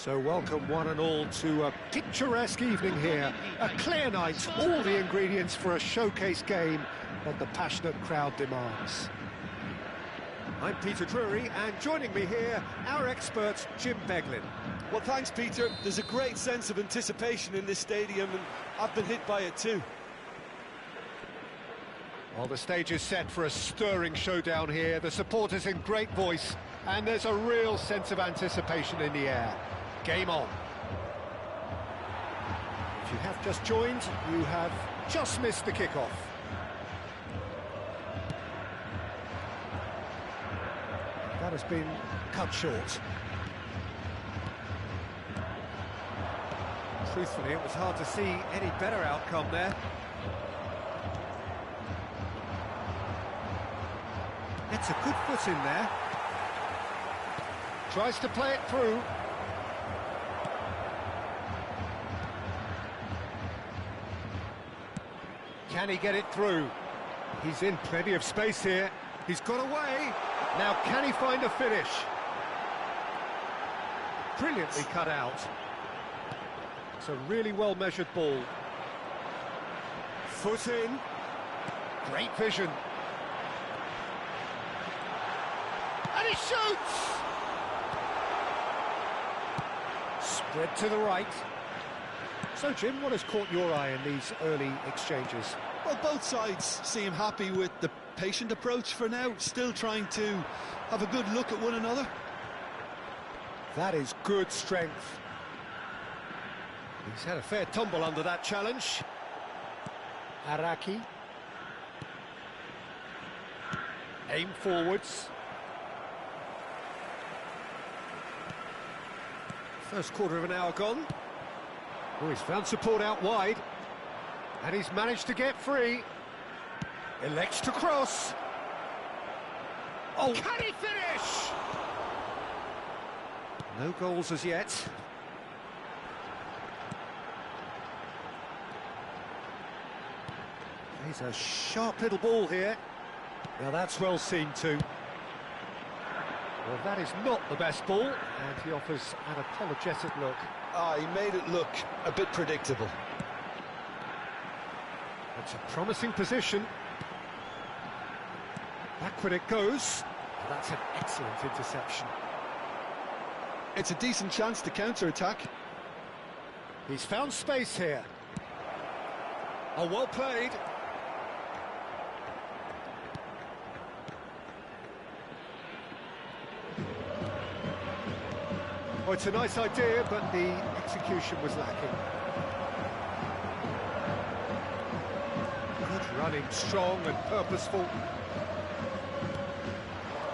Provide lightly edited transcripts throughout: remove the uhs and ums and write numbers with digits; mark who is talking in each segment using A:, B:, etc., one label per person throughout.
A: So welcome one and all to a picturesque evening here. A clear night, all the ingredients for a showcase game that the passionate crowd demands. I'm Peter Drury, and joining me here, our expert, Jim Beglin.
B: Well, thanks, Peter. There's a great sense of anticipation in this stadium, and I've been hit by it too.
A: Well, the stage is set for a stirring showdown here. The supporters in great voice, and there's a real sense of anticipation in the air. Game on. If you have just joined, you have just missed the kickoff. That has been cut short.
C: Truthfully, it was hard to see any better outcome there. It's a good foot in there.
A: Tries to play it through. Can he get it through? He's in plenty of space here. He's got away. Now can he find a finish? Brilliantly cut out. It's a really well-measured ball. Foot in. Great vision. And he shoots! Spread to the right. So, Jim, what has caught your eye in these early exchanges?
B: Well, both sides seem happy with the patient approach for now, still trying to have a good look at one another.
A: That is good strength. He's had a fair tumble under that challenge. Araki. Aim forwards. First quarter of an hour gone. Oh, he's found support out wide. And he's managed to get free. Elects to cross. Oh, can he finish? No goals as yet. He's a sharp little ball here. Now that's well seen too. Well, that is not the best ball, and he offers an apologetic look.
B: He made it look a bit predictable.
A: It's a promising position. Backward it goes. That's an excellent interception.
B: It's a decent chance to counter-attack.
A: He's found space here. Oh, well played. Oh, it's a nice idea, but the execution was lacking. Good running, strong and purposeful.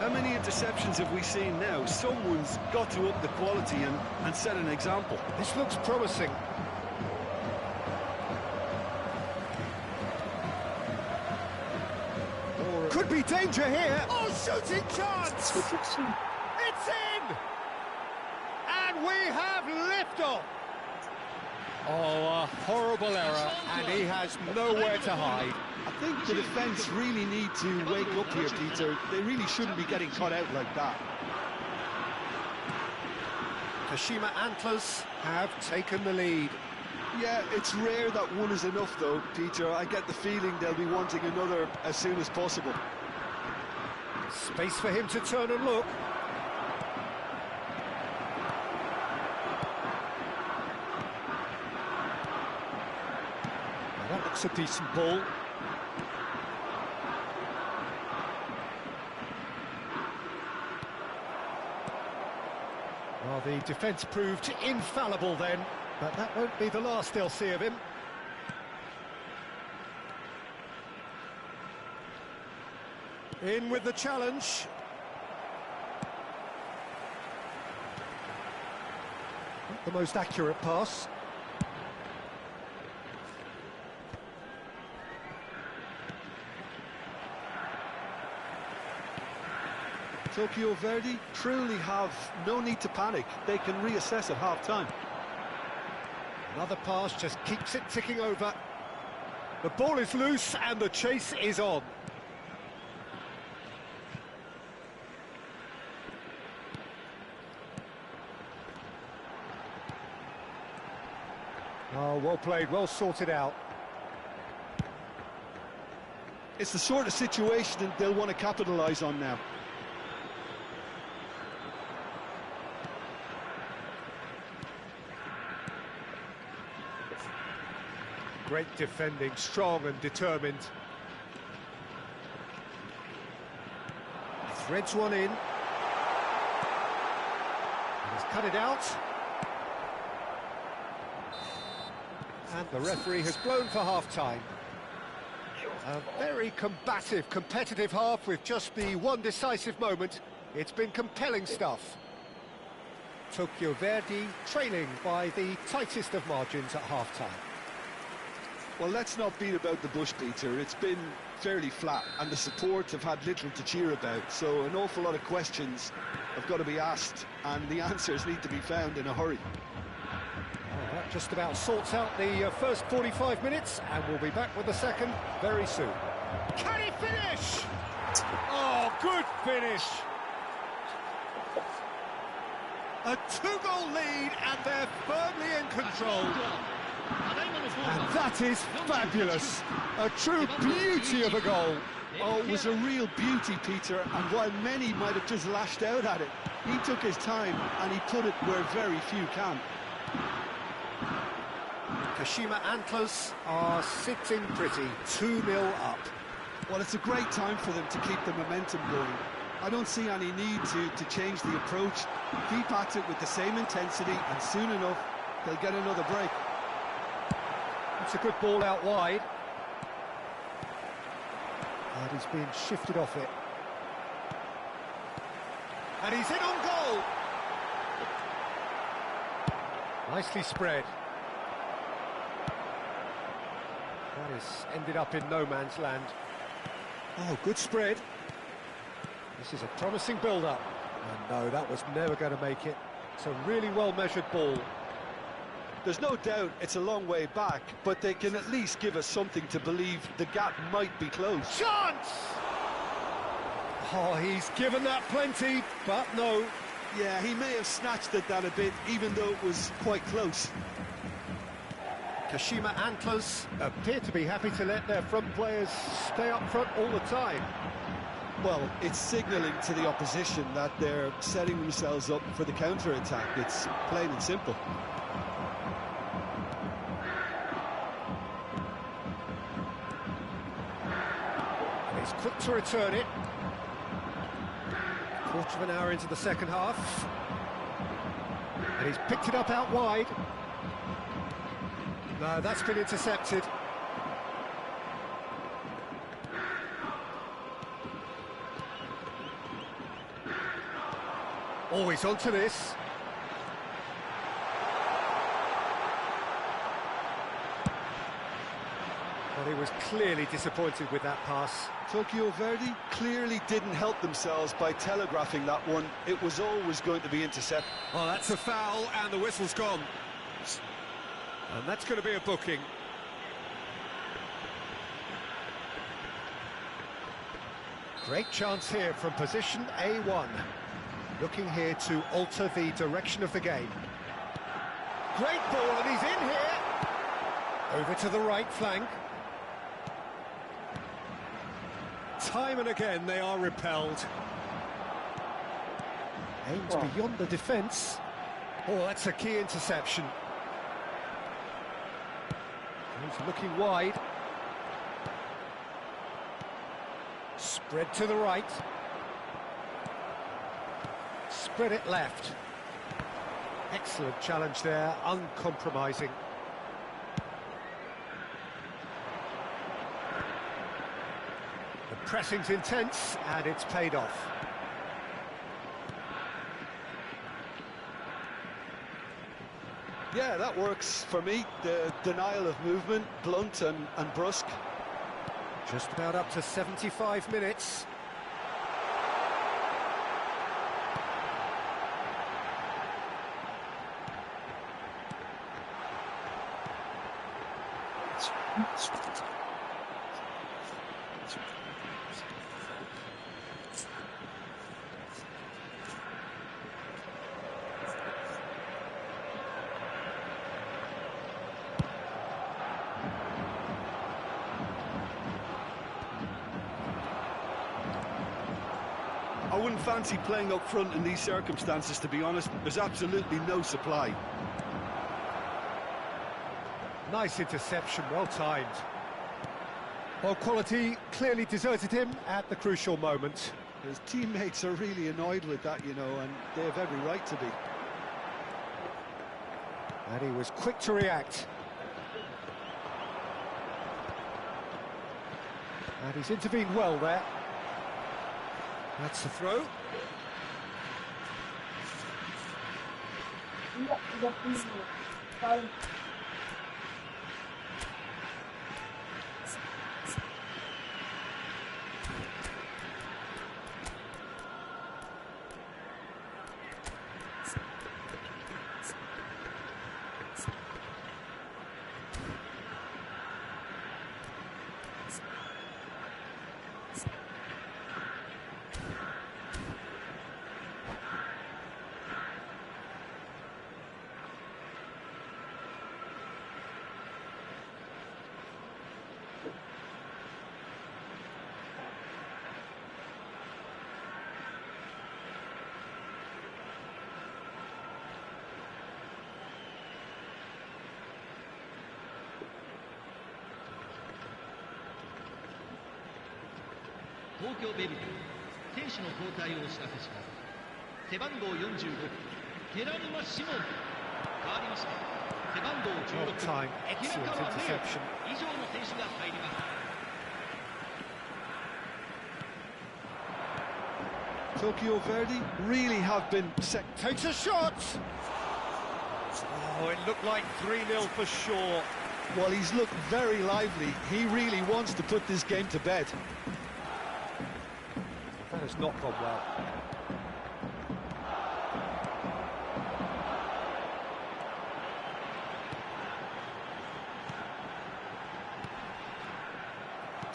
B: How many interceptions have we seen now? Someone's got to up the quality and set an example.
A: This looks promising. Could be danger here. Oh, shooting chance! It's in! And we have liftoff. Oh, a horrible error, and he has nowhere to hide.
B: I think the defence really need to wake up here, Peter. They really shouldn't be getting caught out like that.
A: Kashima Antlers have taken the lead.
B: Yeah, it's rare that one is enough, though, Peter. I get the feeling they'll be wanting another as soon as possible.
A: Space for him to turn and look. Now that looks a decent ball. Well, the defence proved infallible then, but that won't be the last they'll see of him. In with the challenge. Not the most accurate pass.
B: Tokyo Verdy truly have no need to panic. They can reassess at half-time.
A: Another pass just keeps it ticking over. The ball is loose and the chase is on. Oh, well played, well sorted out.
B: It's the sort of situation that they'll want to capitalise on now.
A: Great defending, strong and determined. Threads one in. And he's cut it out. And the referee has blown for half-time. A very combative, competitive half with just the one decisive moment. It's been compelling stuff. Tokyo Verdy trailing by the tightest of margins at half-time.
B: Well, let's not beat about the bush, Peter. It's been fairly flat, and the support have had little to cheer about. So an awful lot of questions have got to be asked, and the answers need to be found in a hurry.
A: Well, that just about sorts out the first 45 minutes, and we'll be back with the second very soon. Can he finish? Oh, good finish! A two-goal lead, and they're firmly in control. And that is fabulous. A true beauty of a goal.
B: Oh, it was a real beauty, Peter, and while many might have just lashed out at it, he took his time and he put it where very few can.
A: Kashima Antlers are sitting pretty, 2-0 up.
B: Well, it's a great time for them to keep the momentum going. I don't see any need to change the approach. Keep at it with the same intensity, and soon enough, they'll get another break.
A: It's a good ball out wide. And he's being shifted off it. And he's in on goal! Nicely spread. That has ended up in no man's land. Oh, good spread. This is a promising build-up. And no, that was never going to make it. It's a really well-measured ball.
B: There's no doubt it's a long way back, but they can at least give us something to believe the gap might be closed.
A: Chance! Oh, he's given that plenty, but no.
B: Yeah, he may have snatched at that a bit, even though it was quite close.
A: Kashima Antlers appear to be happy to let their front players stay up front all the time.
B: Well, it's signalling to the opposition that they're setting themselves up for the counter-attack. It's plain and simple.
A: And he's quick to return it. Quarter of an hour into the second half. And he's picked it up out wide. No, that's been intercepted. Oh, he's onto this. Well, he was clearly disappointed with that pass.
B: Tokyo Verdy clearly didn't help themselves by telegraphing that one. It was always going to be intercepted.
A: Oh, that's a foul, and the whistle's gone. And that's going to be a booking. Great chance here from position A1. Looking here to alter the direction of the game. Great ball, and he's in here. Over to the right flank. Time and again they are repelled. Aims beyond the defence. Oh, that's a key interception. He's looking wide. Spread to the right. Spread it left. Excellent challenge there, uncompromising. The pressing's intense, and it's paid off.
B: Yeah, that works for me. The denial of movement, blunt and brusque.
A: Just about up to 75 minutes.
B: I wouldn't fancy playing up front in these circumstances, to be honest. There's absolutely no supply.
A: Nice interception, well timed. Well, quality clearly deserted him at the crucial moment.
B: His teammates are really annoyed with that, you know, and they have every right to be.
A: And he was quick to react. And he's intervened well there. That's the throw.
D: Tokyo Verdy 選手の交代をお知らせします。背番号45、ケラニマ・シモン。変わりまして、背番号16、平川レオ。以上の選手が入ります。
B: Tokyo Verdy really have been set.
A: Takes a shot! Oh, it looked like 3-0 for sure.
B: Well, he's looked very lively. He really wants to put this game to bed.
A: That has not gone well.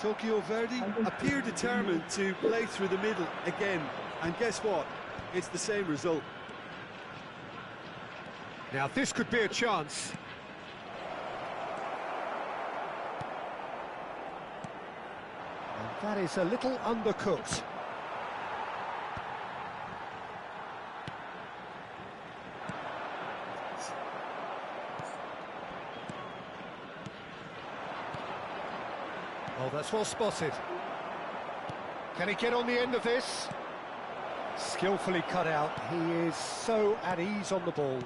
B: Tokyo Verdy appear determined to play through the middle again. And guess what? It's the same result.
A: Now this could be a chance. And that is a little undercooked. Oh, that's well spotted. Can he get on the end of this? Skillfully cut out. He is so at ease on the ball.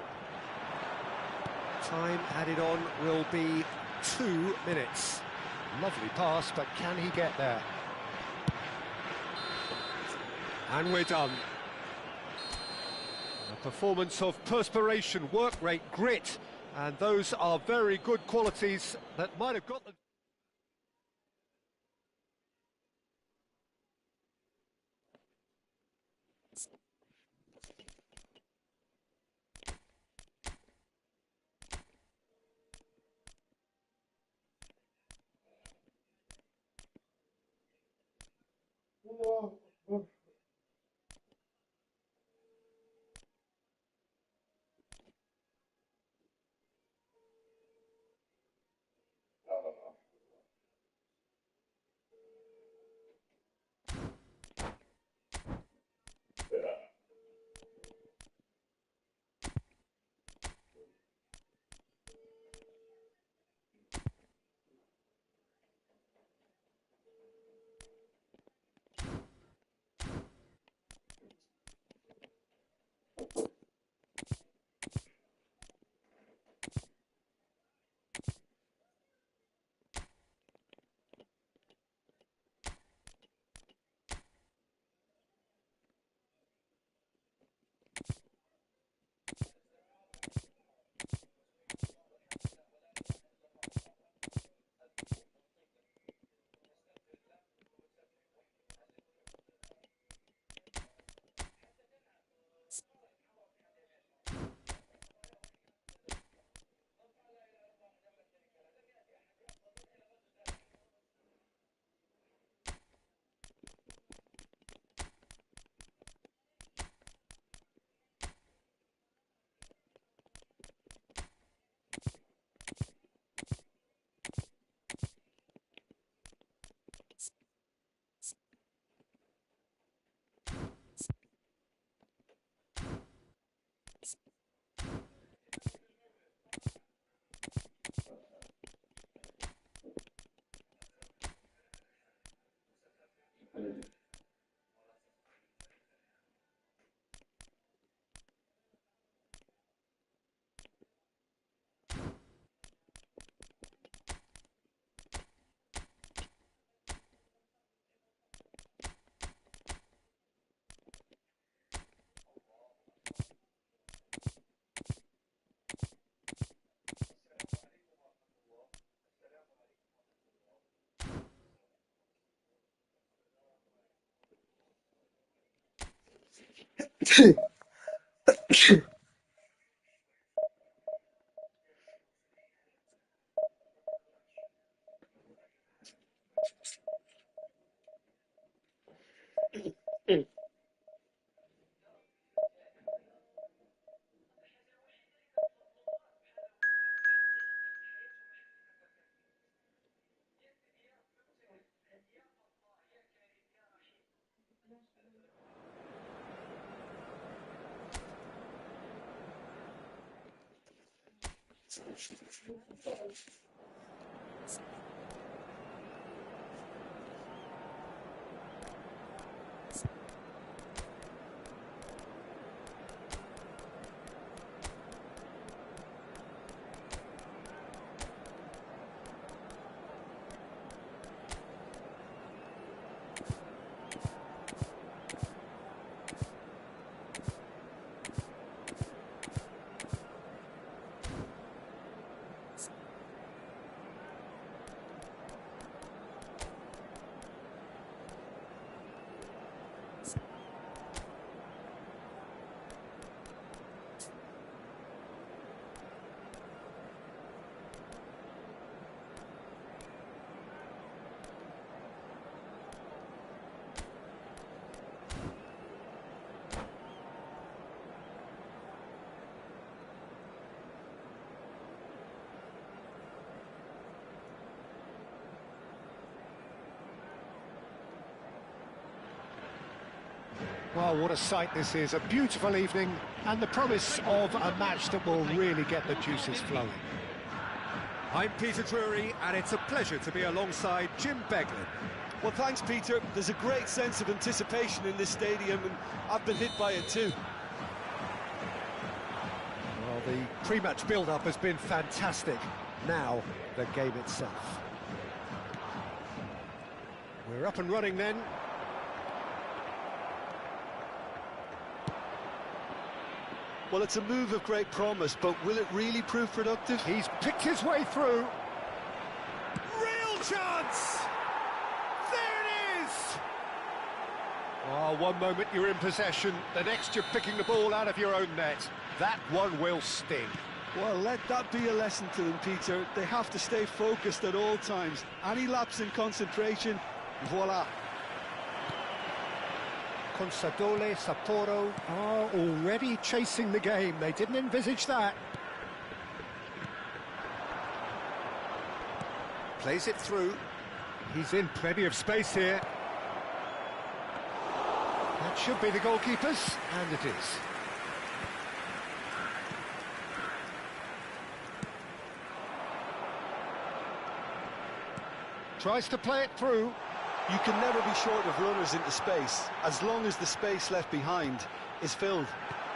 A: Time added on will be 2 minutes. Lovely pass, but can he get there? And we're done. A performance of perspiration, work rate, grit, and those are very good qualities that might have got them. Well, what a sight this is, a beautiful evening, and the promise of a match that will really get the juices flowing.
C: I'm Peter Drury, and it's a pleasure to be alongside Jim Beglin.
B: Well, thanks, Peter. There's a great sense of anticipation in this stadium, and I've been hit by it too.
A: Well, the pre-match build-up has been fantastic. Now, the game itself. We're up and running then.
B: Well, it's a move of great promise, but will it really prove productive?
A: He's picked his way through. Real chance! There it is! Oh, one moment you're in possession, the next you're picking the ball out of your own net. That one will sting.
B: Well, let that be a lesson to them, Peter. They have to stay focused at all times. Any lapse in concentration, voila.
A: Consadole, Sapporo are already chasing the game. They didn't envisage that. Plays it through. He's in plenty of space here. That should be the goalkeeper's, and it is. Tries to play it through.
B: You can never be short of runners into space, as long as the space left behind is filled.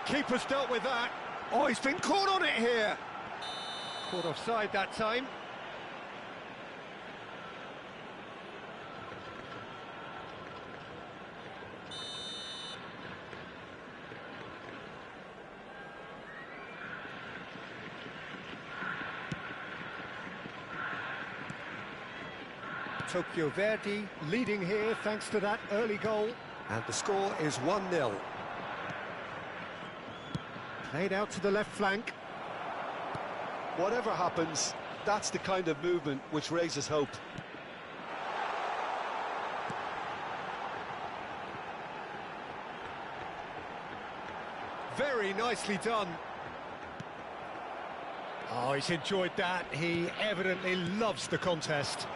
A: Keeper's dealt with that. Oh, he's been caught on it here. Caught offside that time. Tokyo Verdy leading here thanks to that early goal. And the score is 1-0. Played out to the left flank.
B: Whatever happens, that's the kind of movement which raises hope.
A: Very nicely done. Oh, he's enjoyed that. He evidently loves the contest.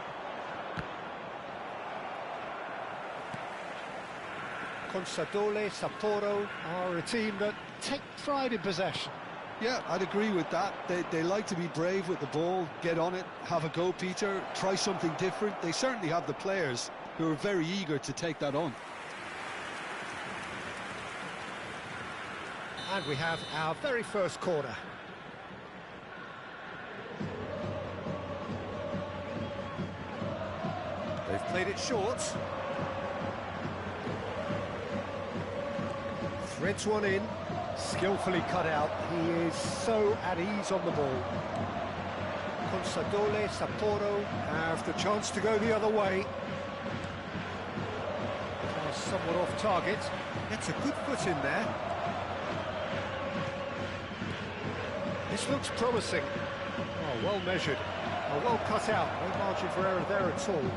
A: Consadole, Sapporo are a team that take pride in possession.
B: Yeah, I'd agree with that. They like to be brave with the ball, get on it, have a go, Peter, try something different. They certainly have the players who are very eager to take that on.
A: And we have our very first corner. They've played it short. Threads one in, skillfully cut out. He is so at ease on the ball. Consadole, Sapporo have the chance to go the other way. Somewhat off target. Gets a good foot in there. This looks promising. Oh, well measured. Oh, well cut out. No margin for error there at all.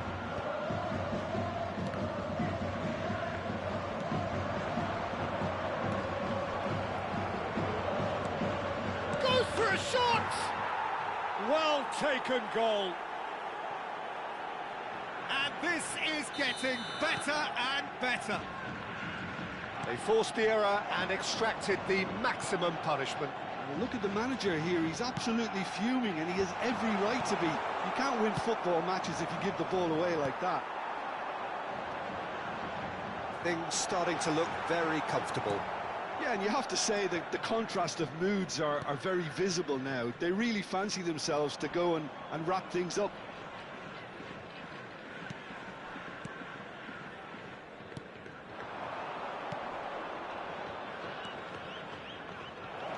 A: For a shot! Well taken goal. And this is getting better and better. They forced the error and extracted the maximum punishment.
B: Well, look at the manager here. He's absolutely fuming, and he has every right to be. You can't win football matches if you give the ball away like that.
A: Things starting to look very comfortable.
B: Yeah, and you have to say that the contrast of moods are very visible now. They really fancy themselves to go and wrap things up.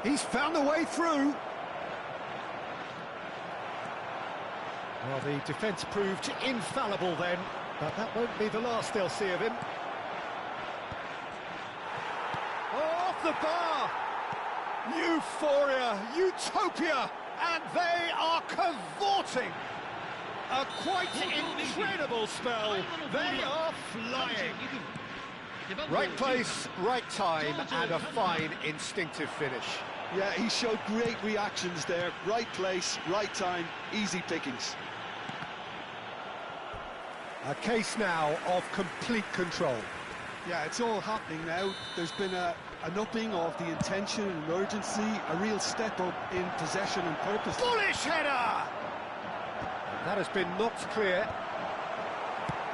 A: He's found a way through. Well, the defence proved infallible then, but that won't be the last they'll see of him. The bar, euphoria, utopia, and they are cavorting. A quite incredible spell. They are flying. Right place, right time, and a fine instinctive finish.
B: Yeah, he showed great reactions there. Right place, right time, easy pickings.
A: A case now of complete control.
B: Yeah, it's all happening now. There's been an upping of the intention and urgency, a real step up in possession and purpose.
A: Bullish header! That has been knocked clear.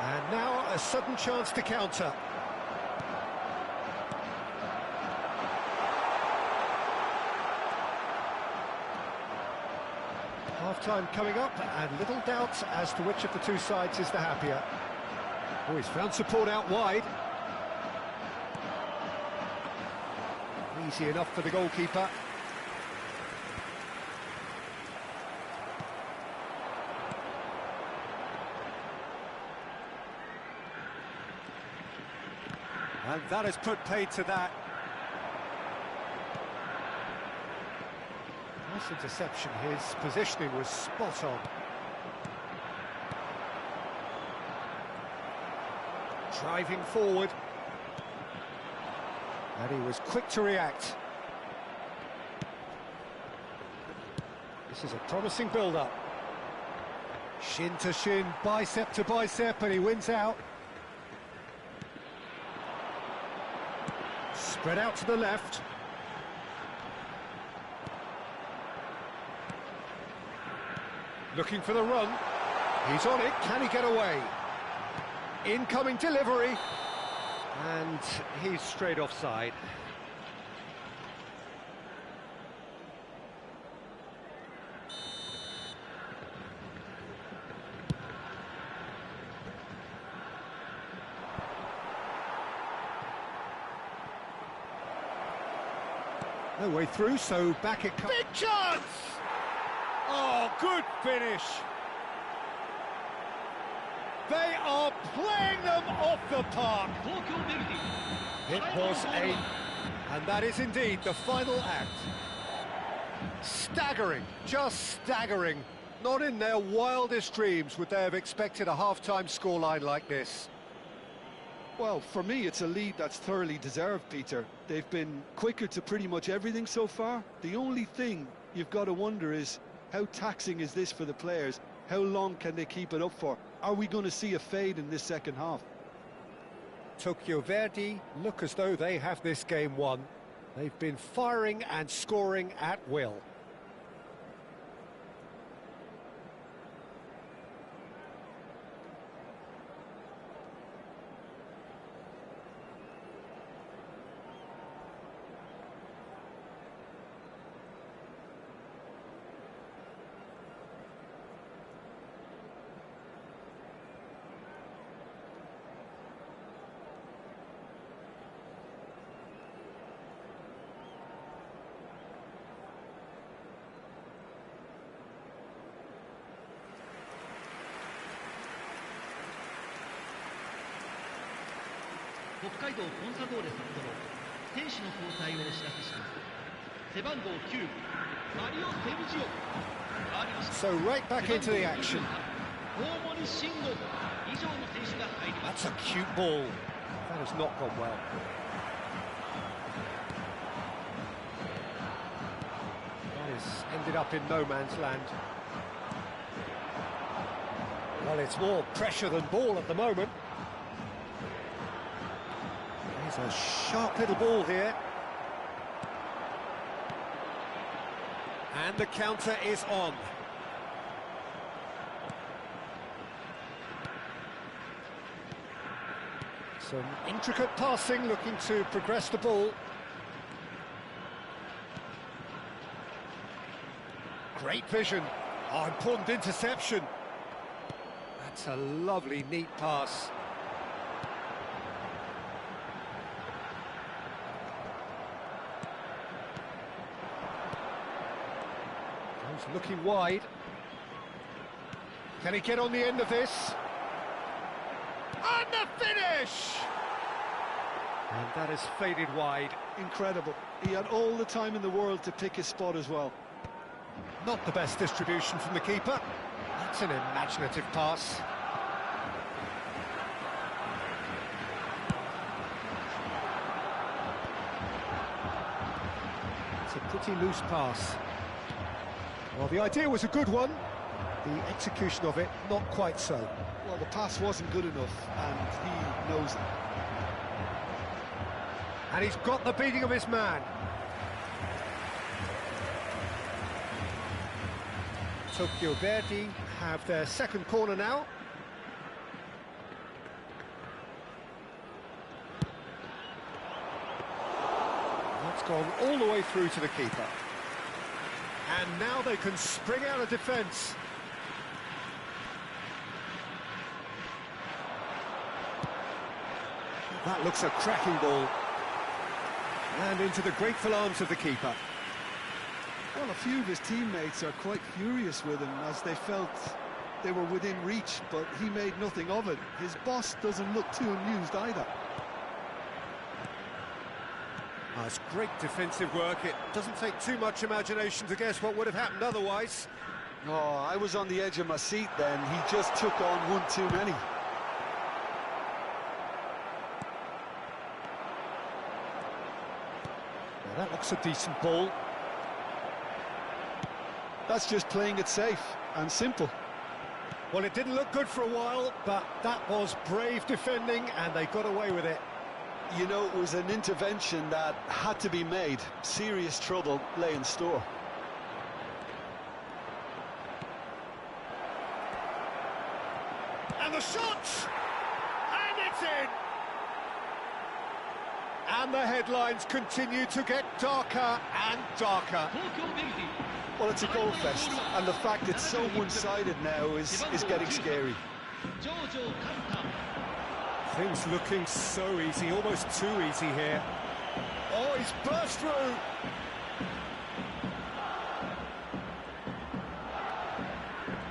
A: And now a sudden chance to counter. Half-time coming up, and little doubt as to which of the two sides is the happier. Oh, he's found support out wide. Easy enough for the goalkeeper.
C: And that has put paid to that.
A: Nice interception. His positioning was spot on. Driving forward. And he was quick to react. This is a promising build-up. Shin to shin, bicep to bicep, and he wins out. Spread out to the left. Looking for the run. He's on it. Can he get away? Incoming delivery. And he's straight offside. No way through, so back it comes. Big chance!
C: Oh, good finish. They are playing them off the park.
A: It was and that is indeed the final act. Staggering, just staggering. Not in their wildest dreams would they have expected a half-time scoreline like this.
B: Well, for me, it's a lead that's thoroughly deserved, Peter. They've been quicker to pretty much everything so far. The only thing you've got to wonder is, how taxing is this for the players? How long can they keep it up for? Are we going to see a fade in this second half?
A: Tokyo Verdy look as though they have this game won. They've been firing and scoring at will. So right back into the action. That's a cute ball. That has not gone well. That has ended up in no man's land. Well, it's more pressure than ball at the moment. There's a sharp little ball here.
C: And the counter is on.
A: Some intricate passing, looking to progress the ball. Great vision. Oh, important interception. That's a lovely, neat pass. He's looking wide. Can he get on the end of this? And the finish! And that has faded wide.
B: Incredible. He had all the time in the world to pick his spot as well.
A: Not the best distribution from the keeper. That's an imaginative pass. It's a pretty loose pass. Well, the idea was a good one. The execution of it, not quite so.
B: Well, the pass wasn't good enough, and he knows it.
A: And he's got the beating of his man. Tokyo Verdy have their second corner now. That's gone all the way through to the keeper. And now they can spring out of defence. That looks a cracking ball. And into the grateful arms of the keeper.
B: Well, a few of his teammates are quite furious with him as they felt they were within reach, but he made nothing of it. His boss doesn't look too amused either.
A: Oh, it's great defensive work. It doesn't take too much imagination to guess what would have happened otherwise.
B: Oh, I was on the edge of my seat then. He just took on one too many.
A: Well, that looks a decent ball.
B: That's just playing it safe and simple.
A: Well, it didn't look good for a while, but that was brave defending, and they got away with it.
B: You know, it was an intervention that had to be made. Serious trouble lay in store.
A: And the shot! And it's in! And the headlines continue to get darker and darker.
B: Well, it's a goal fest, and the fact it's so one-sided now is getting scary.
A: Things looking so easy, almost too easy here. Oh, he's burst through!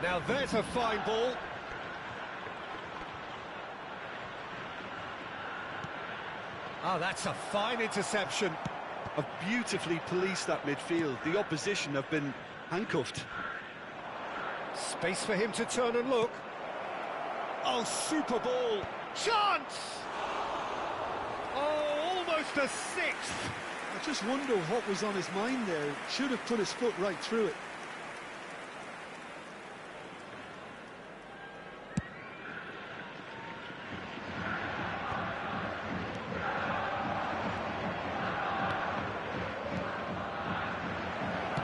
A: Now there's a fine ball. Oh, that's a fine interception.
B: Have beautifully policed that midfield. The opposition have been handcuffed.
A: Space for him to turn and look. Oh, super ball. Chance! Oh, almost a sixth.
B: I just wonder what was on his mind there. Should have put his foot right through it.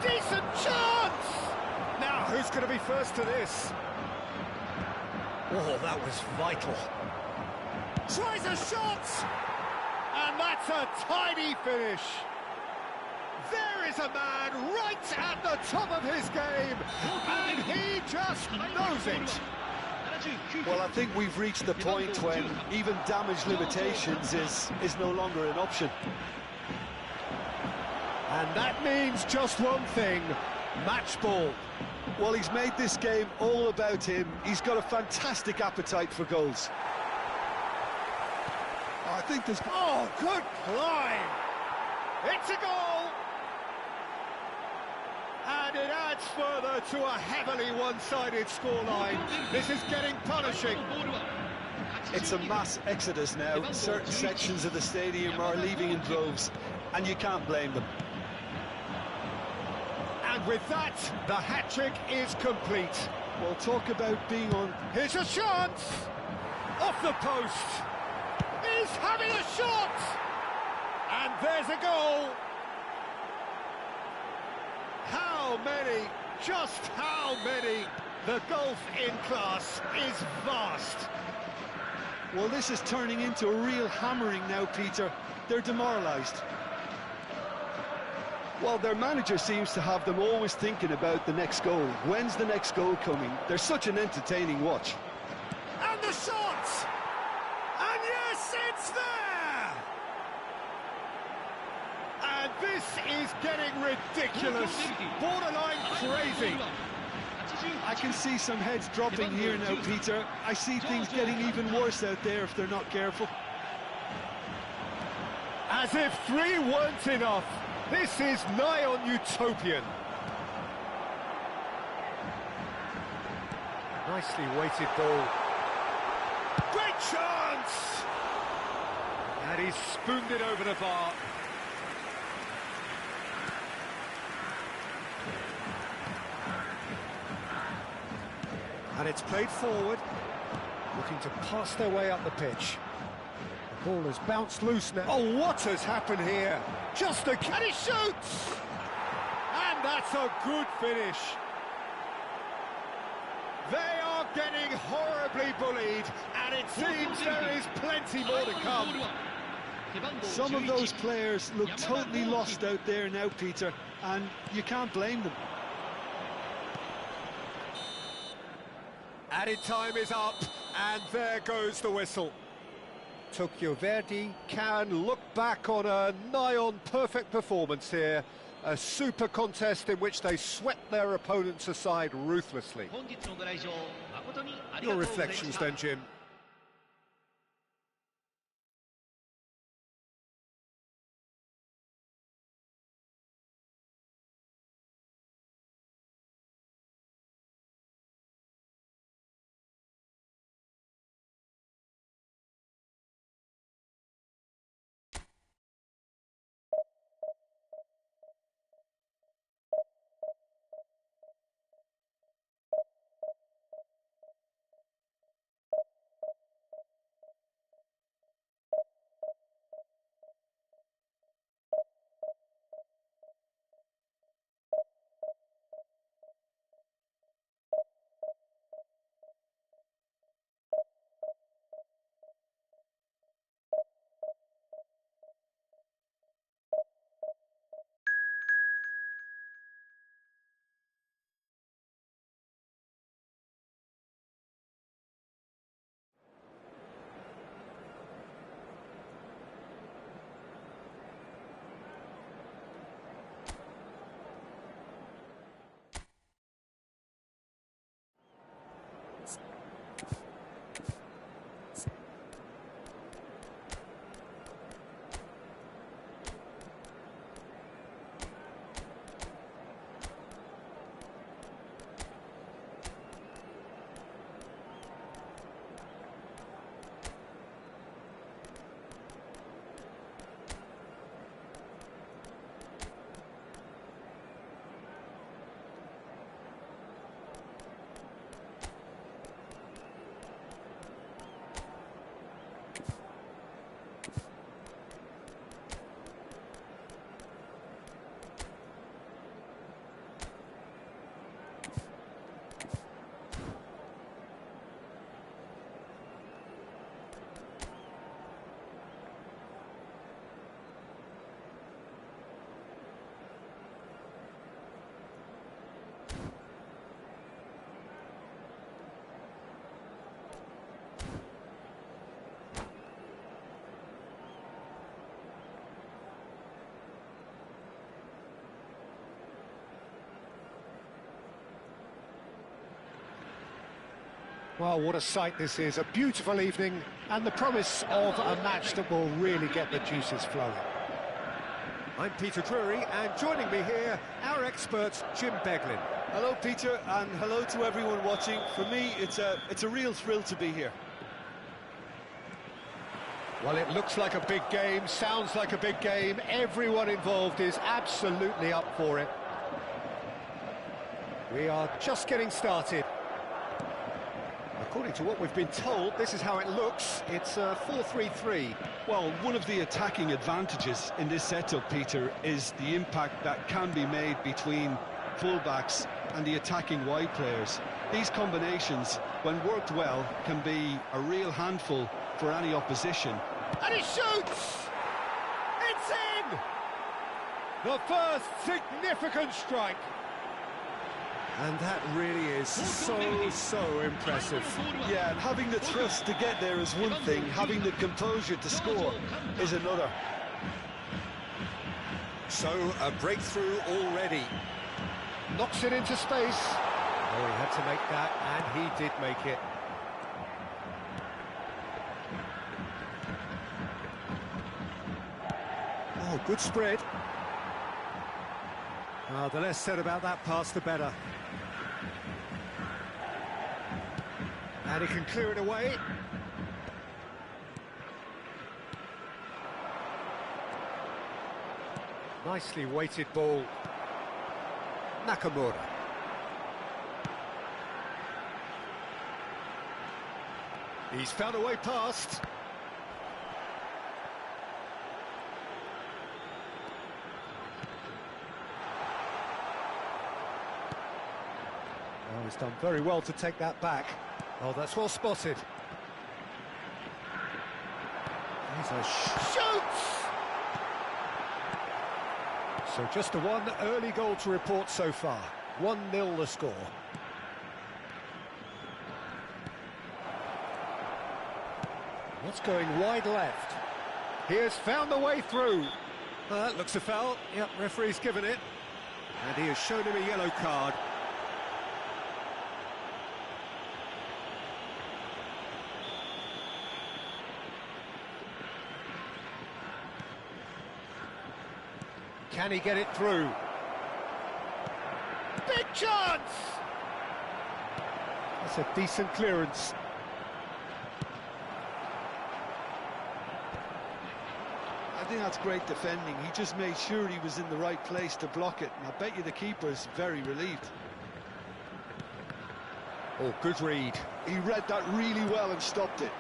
A: Decent chance! Now, who's going to be first to this? Oh, that was vital. Tries a shot! And that's a tidy finish. There is a man right at the top of his game, and he just knows it.
B: Well, I think we've reached the point when even damage limitations is no longer an option.
A: And that means just one thing, match ball.
B: Well, he's made this game all about him. He's got a fantastic appetite for goals. I think there's...
A: Oh, good climb! It's a goal! And it adds further to a heavily one-sided scoreline. This is getting punishing.
B: It's a mass exodus now. Certain sections of the stadium are leaving in droves, and you can't blame them.
A: And with that, the hat-trick is complete.
B: Well, talk about being on...
A: Here's a chance! Off the post! He's having a shot! And there's a goal! How many? Just how many? The gulf in class is vast.
B: Well, this is turning into a real hammering now, Peter. They're demoralised. Well, their manager seems to have them always thinking about the next goal. When's the next goal coming? They're such an entertaining watch.
A: And the shot! And yes, it's there! And this is getting ridiculous, borderline crazy.
B: I can see some heads dropping here now, Peter. I see things getting even worse out there if they're not careful.
A: As if 3 weren't enough. This is nigh on utopian. Nicely weighted ball. Great chance! And he's spooned it over the bar. And it's played forward, looking to pass their way up the pitch. Ball has bounced loose now.
C: Oh, what has happened here? Just a... and he shoots! And that's a good finish. They are getting horribly bullied, and it seems there is plenty more to come.
B: Some of those players look totally lost out there now, Peter, and you can't blame them.
C: Added time is up, and there goes the whistle.
A: Tokyo Verdy can look back on a nigh-on perfect performance here. A super contest in which they swept their opponents aside ruthlessly.
C: Your reflections then, Jim?
A: Well, what a sight this is. A beautiful evening and the promise of a match that will really get the juices flowing.
C: I'm Peter Drury, and joining me here, our expert, Jim Beglin.
B: Hello, Peter, and hello to everyone watching. For me, it's a real thrill to be here.
A: Well, it looks like a big game, sounds like a big game. Everyone involved is absolutely up for it.
C: We are just getting started. According to what we've been told, this is how it looks. It's a 4-3-3.
B: Well, one of the attacking advantages in this setup, Peter, is the impact that can be made between fullbacks and the attacking wide players. These combinations, when worked well, can be a real handful for any opposition.
C: And he shoots! It's in! The first significant strike. And that really is so impressive.
B: Yeah, and having the trust to get there is one thing, having the composure to score is another.
C: So, a breakthrough already.
A: Knocks it into space. Oh, he had to make that, and he did make it.
C: Oh, good spread. The less said about that pass, the better. And he can clear it away.
A: Nicely weighted ball. Nakamura.
C: He's found a way past.
A: He's done very well to take that back. Oh, that's well spotted. He's a shoots! So just the one early goal to report so far. 1-0 the score. What's going wide left? He has found the way through. That looks a foul. Yep, referee's given it. And he has shown him a yellow card. Can he get it through? Big chance! That's a decent clearance.
B: I think that's great defending. He just made sure he was in the right place to block it, and I bet you the keeper's very relieved.
A: Oh, good read.
B: He read that really well and stopped it.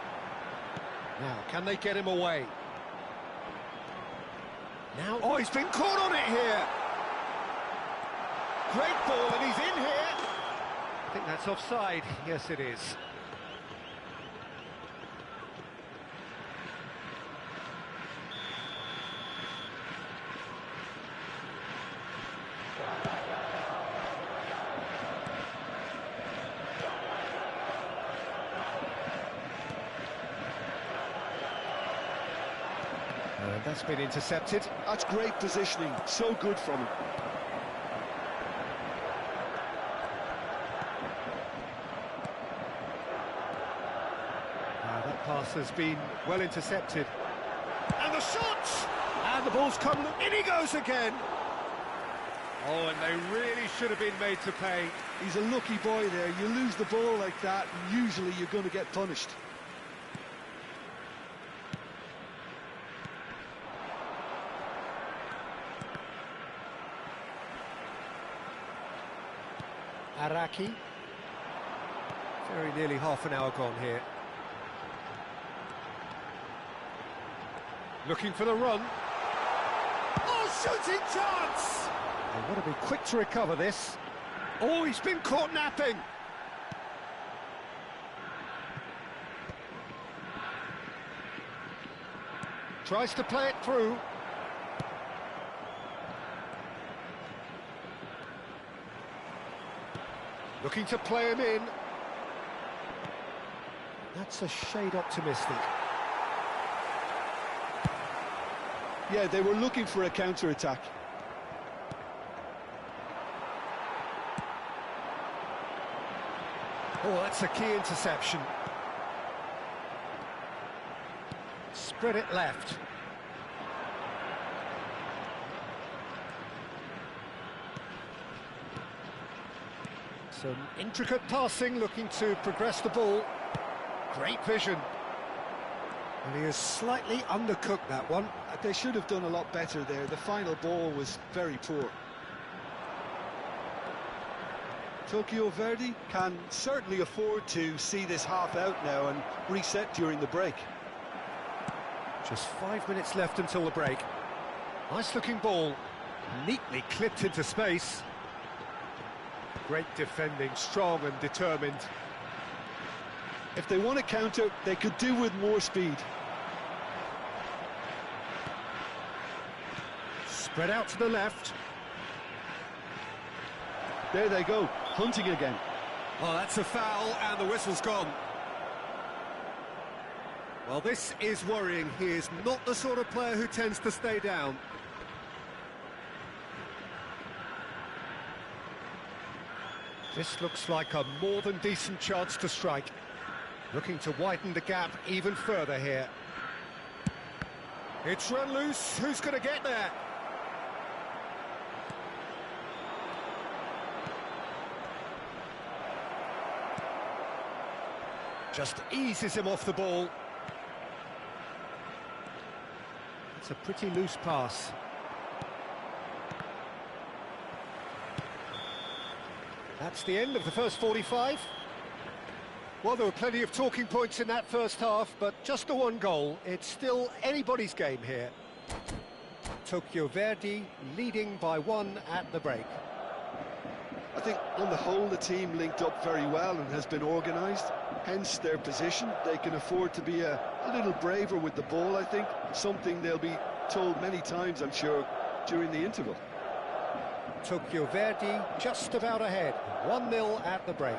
A: Now, can they get him away? Now, oh, he's been caught on it here. Great ball, and he's in here. I think that's offside. Yes, it is. That's been intercepted.
B: That's great positioning, so good from him.
A: That pass has been well intercepted. And the shot! And the ball's come, in he goes again! Oh, and they really should have been made to pay.
B: He's a lucky boy there. You lose the ball like that, and usually you're going to get punished.
A: Araki. Very nearly half an hour gone here. Looking for the run. Oh, shooting chance! They want to be quick to recover this. Oh, he's been caught napping. Tries to play it through. Looking to play him in. That's a shade optimistic.
B: Yeah, they were looking for a counter-attack.
A: Oh, that's a key interception. Spread it left. Some intricate passing, looking to progress the ball. Great vision. And he has slightly undercooked that one.
B: They should have done a lot better there. The final ball was very poor. Tokyo Verdy can certainly afford to see this half out now and reset during the break.
A: Just 5 minutes left until the break. Nice looking ball. Neatly clipped into space. Great defending, strong and determined.
B: If they want to counter, they could do with more speed.
A: Spread out to the left.
B: There they go, hunting again.
A: Oh, that's a foul, and the whistle's gone. Well, this is worrying. He is not the sort of player who tends to stay down. This looks like a more than decent chance to strike. Looking to widen the gap even further here. It's run loose. Who's going to get there? Just eases him off the ball. It's a pretty loose pass. That's the end of the first 45. Well, there were plenty of talking points in that first half, but just the one goal. It's still anybody's game here. Tokyo Verdy leading by 1 at the break.
B: I think on the whole the team linked up very well and has been organised, hence their position. They can afford to be a little braver with the ball, I think, something they'll be told many times, I'm sure, during the interval.
A: Tokyo Verdy just about ahead, 1-0 at the break.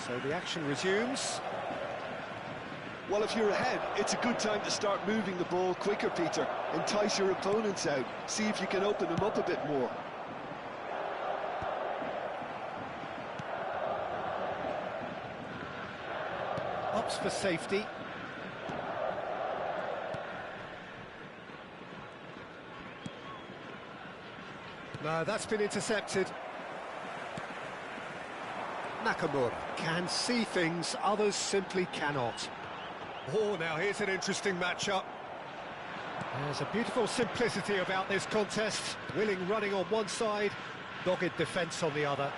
A: So the action resumes.
B: Well, if you're ahead, it's a good time to start moving the ball quicker, Peter. Entice your opponents out. See if you can open them up a bit more.
A: Opts for safety. No, that's been intercepted. Nakamura can see things others simply cannot.
C: Oh, now here's an interesting matchup.
A: There's a beautiful simplicity about this contest. Willing running on one side, dogged defence on the other.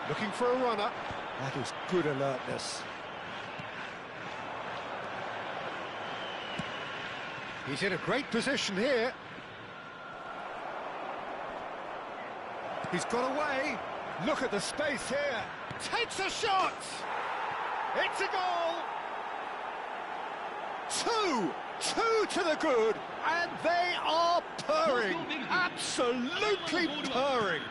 A: Looking for a runner. That is good alertness. He's in a great position here. He's got away. Look at the space here. Takes a shot. It's a goal. Two to the good, and they are purring. Absolutely purring.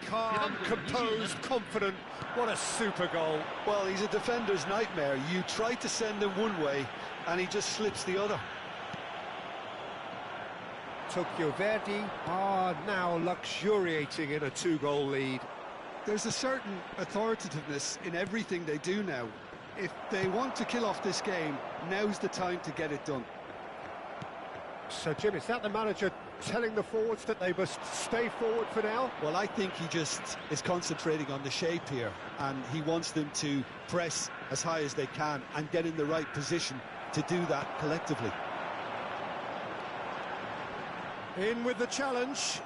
A: Calm, composed, confident. What a super goal.
B: Well, he's a defender's nightmare. You try to send him one way, and he just slips the other.
A: Tokyo Verdy are now luxuriating in a 2-goal lead.
B: There's a certain authoritativeness in everything they do now. If they want to kill off this game, now's the time to get it done.
A: So, Jim, is that the manager telling the forwards that they must stay forward for now?
B: Well, I think he just is concentrating on the shape here, and he wants them to press as high as they can and get in the right position to do that collectively.
A: In with the challenge.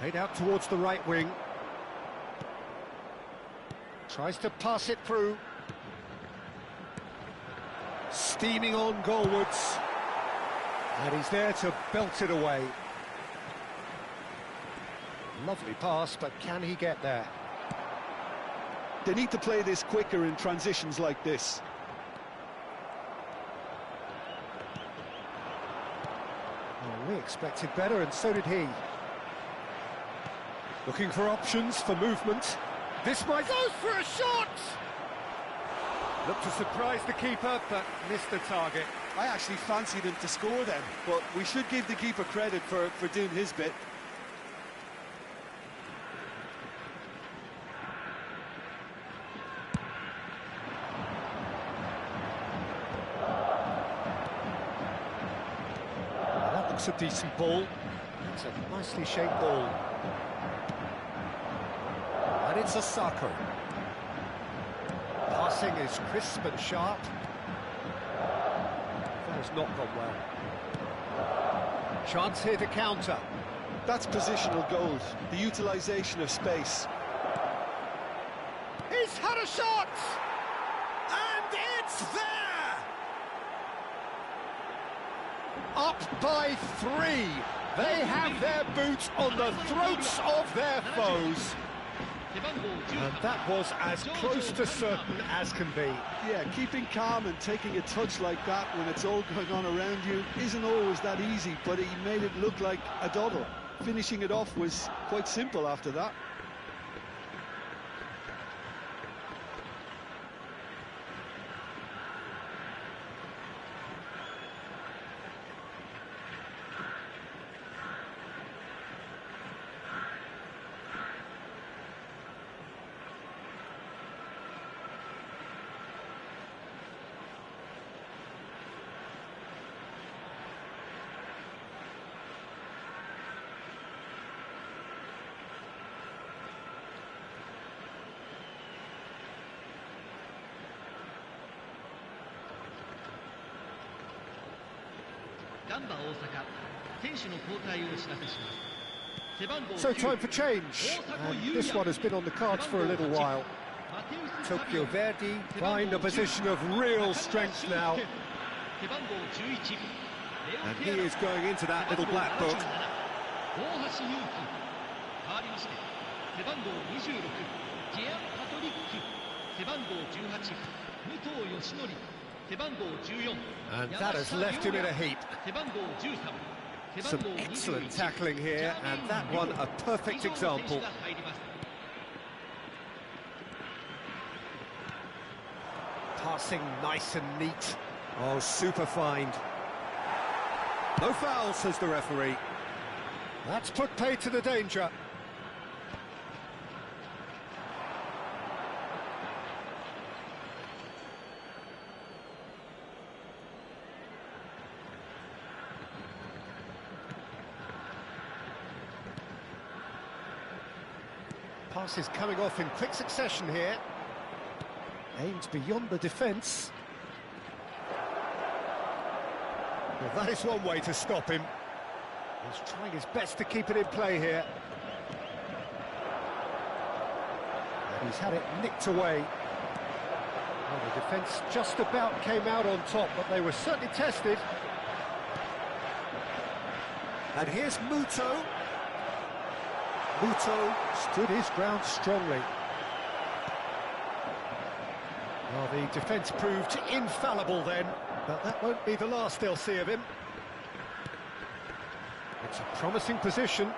A: Played out towards the right wing. Tries to pass it through. Steaming on goalwards. And he's there to belt it away. Lovely pass, but can he get there?
B: They need to play this quicker in transitions like this.
A: Well, we expected better, and so did he. Looking for options for movement. This might go for a shot! Looked to surprise the keeper, but missed the target.
B: I actually fancied him to score then, but we should give the keeper credit for doing his bit.
A: That looks a decent ball. It's a nicely shaped ball. And it's a sucker. Passing is crisp and sharp. That has not gone well. Chance here to counter.
B: That's positional gold, the utilisation of space.
A: He's had a shot! And it's there! Up by 3. They have their boots on the throats of their foes. And that was as close to certain as can be.
B: Yeah, keeping calm and taking a touch like that when it's all going on around you isn't always that easy, but he made it look like a double. Finishing it off was quite simple after that.
A: So time for change, and this one has been on the cards for a little while. Tokyo Verdy find a position of real strength now. And he is going into that little black book. And that has left him in a heap. Some excellent tackling here, and that one a perfect example. Passing nice and neat. Oh, super find. No foul, says the referee. That's put pay to the danger. Passes coming off in quick succession here. Aims beyond the defence. Well, that is one way to stop him. He's trying his best to keep it in play here. And he's had it nicked away. Well, the defence just about came out on top, but they were certainly tested. And here's Muto. Muto stood his ground strongly. Well, the defence proved infallible then, but that won't be the last they'll see of him. It's a promising position.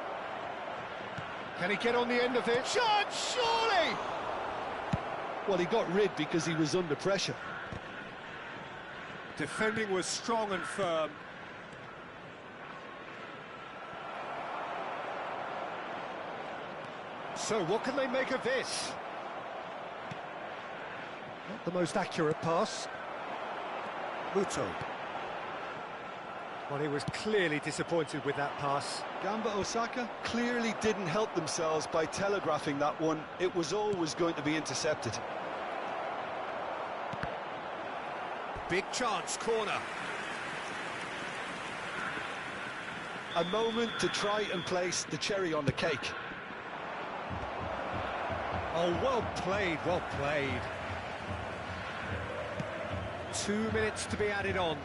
A: Can he get on the end of it? Shot, surely!
B: Well, he got rid because he was under pressure.
A: Defending was strong and firm. So what can they make of this? Not the most accurate pass. Muto. Well, he was clearly disappointed with that pass.
B: Gamba Osaka clearly didn't help themselves by telegraphing that one. It was always going to be intercepted.
A: Big chance, corner.
B: A moment to try and place the cherry on the cake.
A: Oh, well played, well played. 2 minutes to be added on.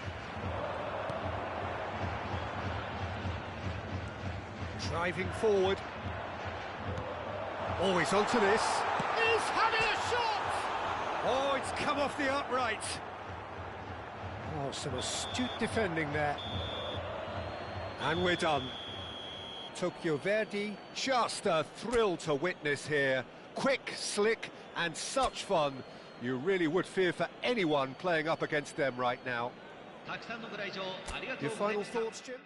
A: Driving forward. Oh, he's onto this. He's having a shot! Oh, it's come off the upright. Oh, some astute defending there. And we're done. Tokyo Verdy, just a thrill to witness here. Quick, slick, and such fun. You really would fear for anyone playing up against them right now. Your final thoughts, Jim?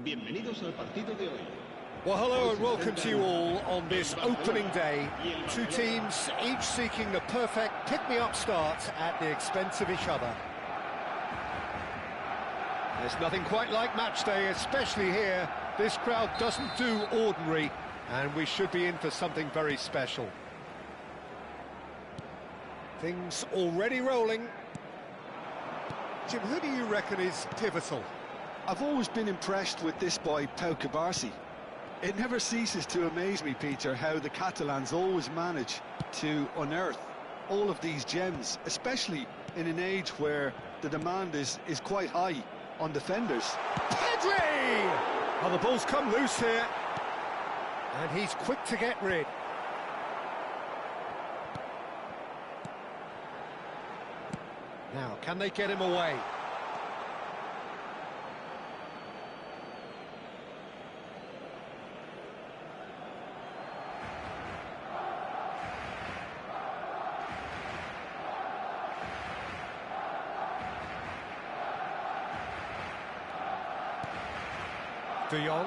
E: Bienvenidos al partido de hoy.
C: Well, hello and welcome to you all on this opening day. Two teams, each seeking the perfect pick-me-up start at the expense of each other. There's nothing quite like match day, especially here. This crowd doesn't do ordinary, and we should be in for something very special. Things already rolling. Jim, who do you reckon is pivotal?
B: I've always been impressed with this boy, Pau Cubarsí. It never ceases to amaze me, Peter, how the Catalans always manage to unearth all of these gems, especially in an age where the demand is quite high on defenders.
C: Pedri! Oh, the ball's come loose here. And he's quick to get rid. Now, can they get him away? De Jong.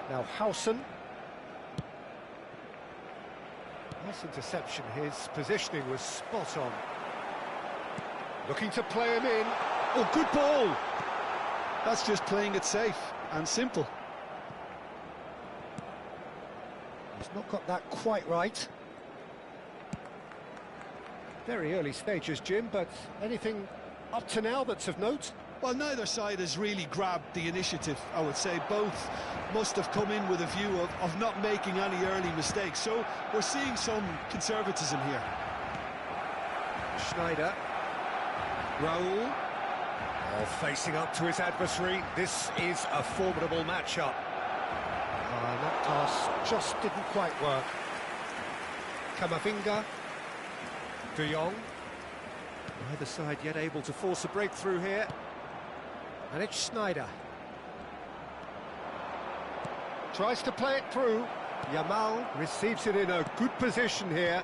C: Now Howson. Nice interception. His positioning was spot on. Looking to play him in. Oh, good ball!
B: That's just playing it safe and simple.
C: He's not got that quite right. Very early stages, Jim, but anything up to now that's of note?
B: Well, neither side has really grabbed the initiative, I would say. Both must have come in with a view of not making any early mistakes. So we're seeing some conservatism here.
C: Schneider. Raul. Oh, facing up to his adversary. This is a formidable matchup. That pass just didn't quite work. Camavinga. De Jong. Neither side yet able to force a breakthrough here. And it's Schneider. Tries to play it through. Yamal receives it in a good position here.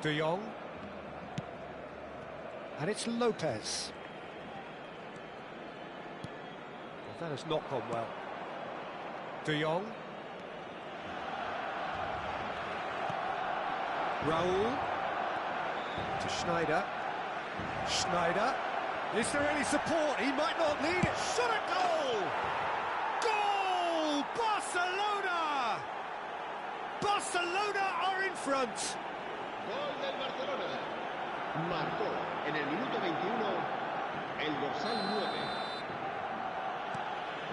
C: De Jong. And it's Lopez. Well, that has not gone well. De Jong. Raul. To Schneider. Schneider. Is there any support? He might not lead it. Shot at goal! Goal! Barcelona! Barcelona are in front.
E: Gol del Barcelona. Marcó en el minuto 21 el dorsal 9.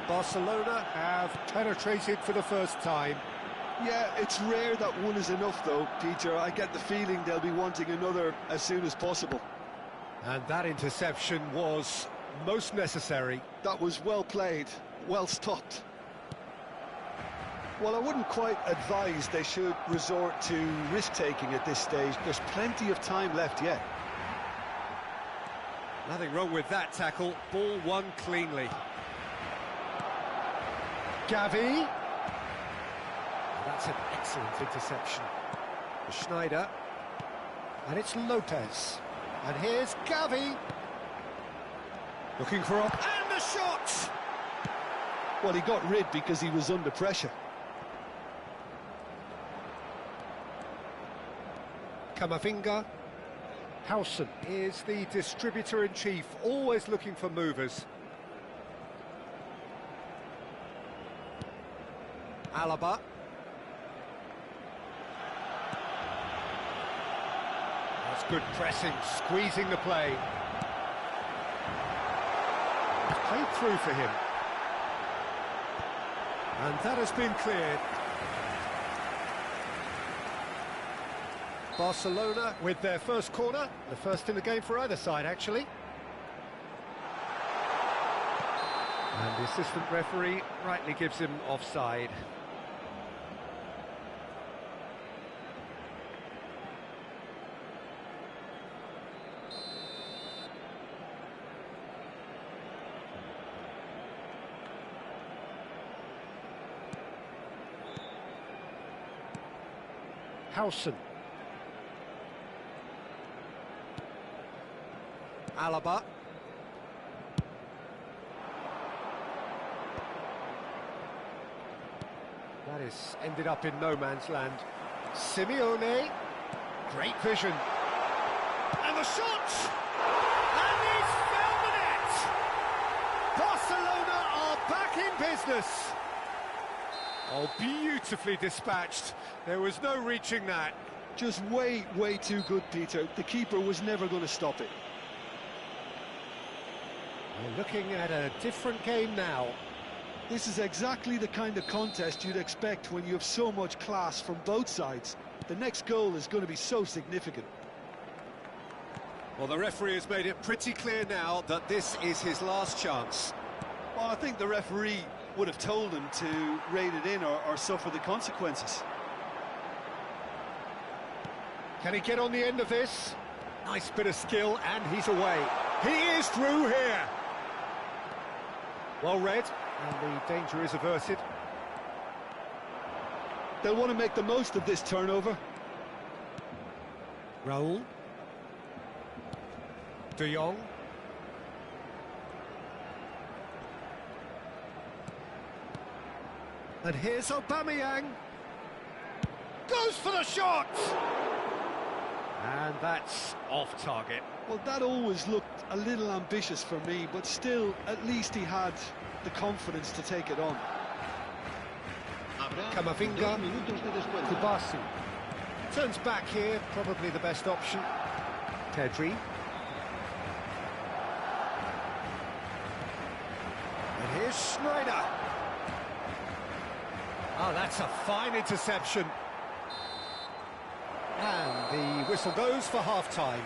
C: Barcelona have penetrated for the first time.
B: Yeah, it's rare that one is enough, though, Peter. I get the feeling they'll be wanting another as soon as possible.
C: And that interception was most necessary.
B: That was well played, well stopped. Well, I wouldn't quite advise they should resort to risk-taking at this stage. There's plenty of time left yet.
C: Nothing wrong with that tackle. Ball won cleanly. Gavi. That's an excellent interception. Schneider. And it's Lopez. And here's Gavi. Looking for and the shot!
B: Well, he got rid because he was under pressure.
C: Camavinga. Howson is the distributor-in-chief, always looking for movers. Alaba. That's good pressing, squeezing the play. It's played through for him. And that has been cleared. Barcelona with their first corner, the first in the game for either side, actually. And the assistant referee rightly gives him offside. Howson. Alaba. That is ended up in no man's land. Simeone. Great vision. And the shot! And he's found the net! Barcelona are back in business. Oh, beautifully dispatched. There was no reaching that.
B: Just way too good, Peter. The keeper was never going to stop it.
C: We're looking at a different game now.
B: This is exactly the kind of contest you'd expect when you have so much class from both sides. The next goal is going to be so significant.
C: Well, the referee has made it pretty clear now that this is his last chance.
B: Well, I think the referee would have told him to rate it in or suffer the consequences.
C: Can he get on the end of this? Nice bit of skill, and he's away. He is through here. Well read, and the danger is averted.
B: They'll want to make the most of this turnover.
C: Raul. De Jong. And here's Aubameyang. Goes for the shot! And that's off target.
B: Well, that always looked a little ambitious for me, but still, at least he had the confidence to take it on.
C: Camavinga, Kubasi. Turns back here, probably the best option. Pedri. And here's Schneider. Oh, that's a fine interception. And the whistle goes for half-time.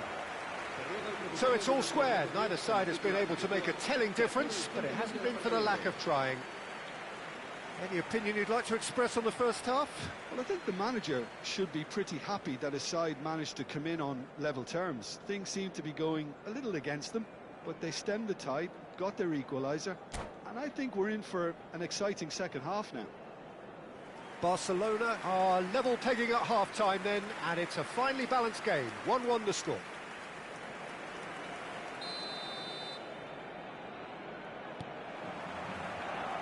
C: So it's all square. Neither side has been able to make a telling difference, but it hasn't been for the lack of trying. Any opinion you'd like to express on the first half?
B: Well, I think the manager should be pretty happy that his side managed to come in on level terms. Things seem to be going a little against them, but they stemmed the tide, got their equaliser, and I think we're in for an exciting second half now.
C: Barcelona are level pegging at half-time then, and it's a finely balanced game. 1-1 the score.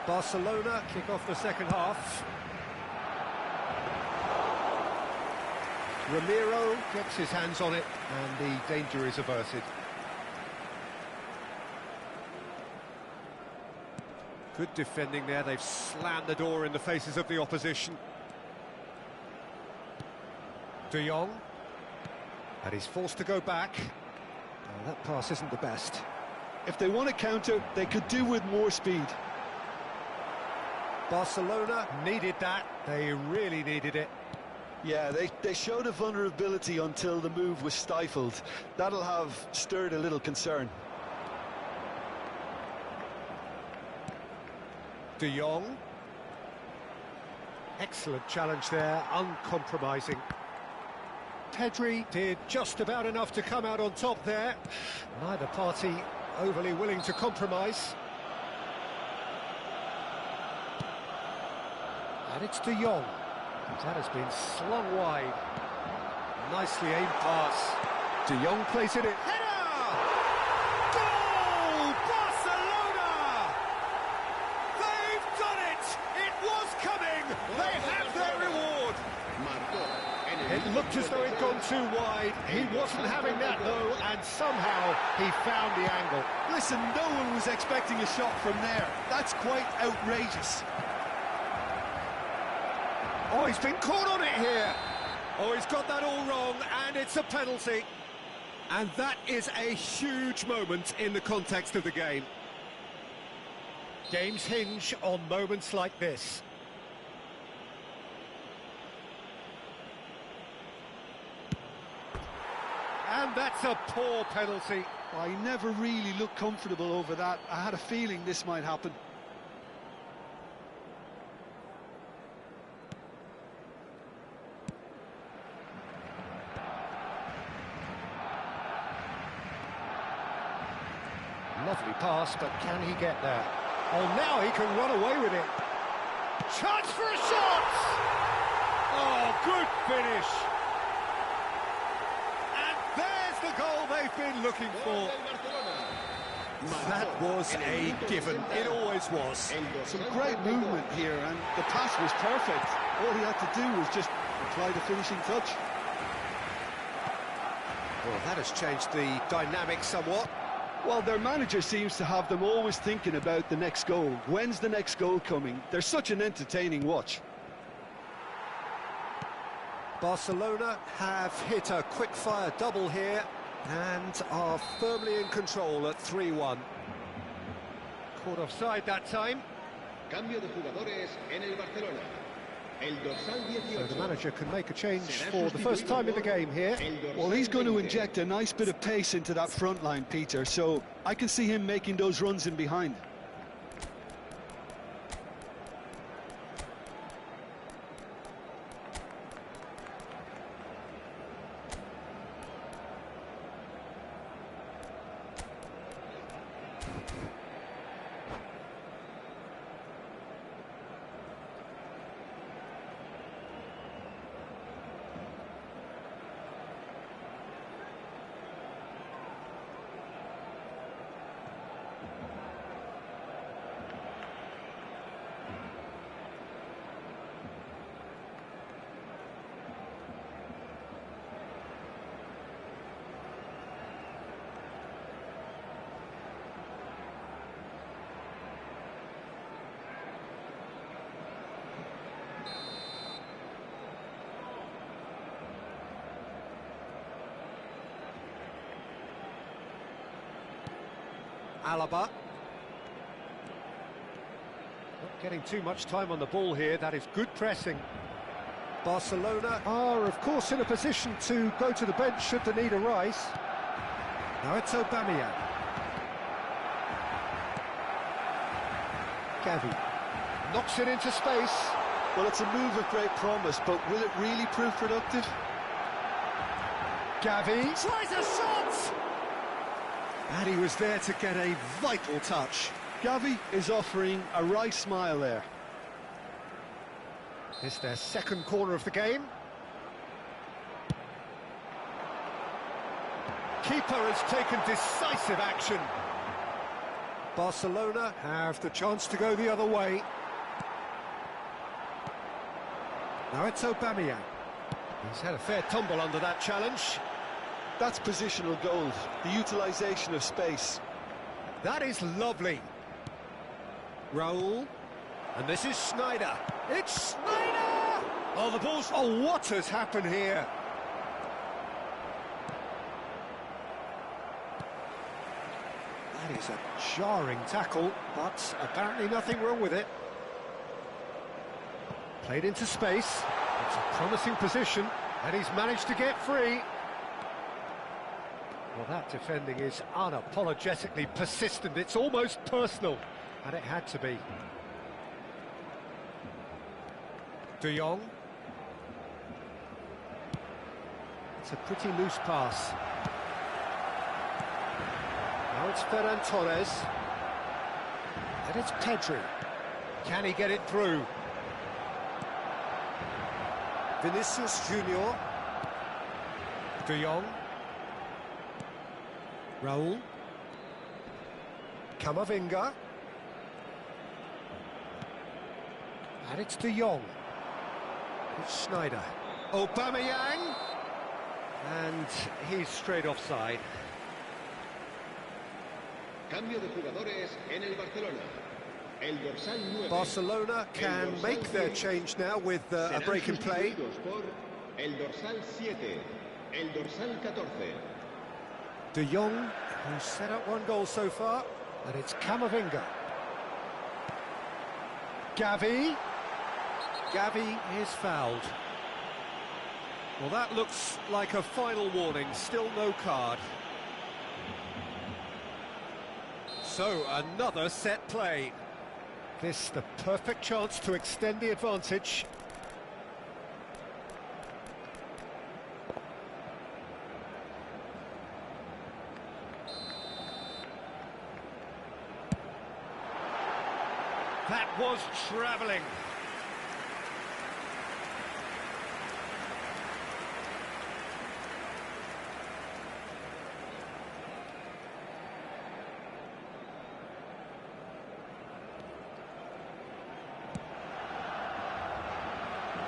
C: Barcelona kick off the second half. Ramiro gets his hands on it, and the danger is averted. Good defending there, they've slammed the door in the faces of the opposition. De Jong. And he's forced to go back. Oh, that pass isn't the best.
B: If they want to counter, they could do with more speed.
C: Barcelona needed that, they really needed it.
B: Yeah, they showed a vulnerability until the move was stifled. That'll have stirred a little concern.
C: De Jong. Excellent challenge there, uncompromising. Pedri did just about enough to come out on top there. Neither party overly willing to compromise. And it's De Jong. That has been slung wide. Nicely aimed pass. De Jong plays it in. Header! Goal! Barcelona! They've done it! It was coming! They have their reward! It looked as though it'd gone too wide. He wasn't having that though, and somehow he found the angle.
B: Listen, no one was expecting a shot from there. That's quite outrageous.
C: Oh, he's been caught on it here. Oh, he's got that all wrong, and it's a penalty. And that is a huge moment in the context of the game. Games hinge on moments like this. And that's a poor penalty.
B: I never really looked comfortable over that. I had a feeling this might happen.
C: Lovely pass, but can he get there? Oh, now he can run away with it. Chance for a shot! Oh, good finish. And there's the goal they've been looking for. That was a given. It always was.
B: Some great movement here, and the pass was perfect. All he had to do was just apply the finishing touch.
A: Well, that has changed the dynamic somewhat.
B: Well, their manager seems to have them always thinking about the next goal. When's the next goal coming? They're such an entertaining watch.
A: Barcelona have hit a quick-fire double here and are firmly in control at 3-1.
C: Caught offside that time.
E: Cambio de jugadores en el Barcelona. El dorsal 18.
A: So the manager can make a change for the first time in the game here.
B: Well, he's going to inject a nice bit of pace into that front line, Peter, so I can see him making those runs in behind.
A: Alaba. Not getting too much time on the ball here. That is good pressing. Barcelona are, of course, in a position to go to the bench should the need arise. Now it's Aubameyang. Gavi knocks it into space.
B: Well, it's a move of great promise, but will it really prove productive?
A: Gavi tries a shot! And he was there to get a vital touch.
B: Gavi is offering a wry smile there.
A: It's their second corner of the game.
C: Keeper has taken decisive action.
A: Barcelona have the chance to go the other way. Now it's Aubameyang.
C: He's had a fair tumble under that challenge.
B: That's positional gold, the utilisation of space.
C: That is lovely.
A: Raul.
C: And this is Sneijder.
A: It's Sneijder!
C: Oh, the ball's...
A: Oh, what has happened here? That is a jarring tackle, but apparently nothing wrong with it. Played into space. It's a promising position, and he's managed to get free. Well, that defending is unapologetically persistent. It's almost personal, and it had to be. De Jong. It's a pretty loose pass. Now it's Ferran Torres. And it's Pedri. Can he get it through? Vinicius Junior. De Jong. Raul. Camavinga. And it's De Jong. It's Sneijder. Aubameyang. And he's straight offside.
E: Cambio de jugadores en el Barcelona. El dorsal 9.
A: Barcelona can make their change now with a break in play.
E: Por el dorsal 7. El dorsal 14.
A: De Jong, who's set up one goal so far, and it's Camavinga. Gavi. Gavi is fouled. Well, that looks like a final warning, still no card. So, another set play. This the perfect chance to extend the advantage.
C: That was travelling.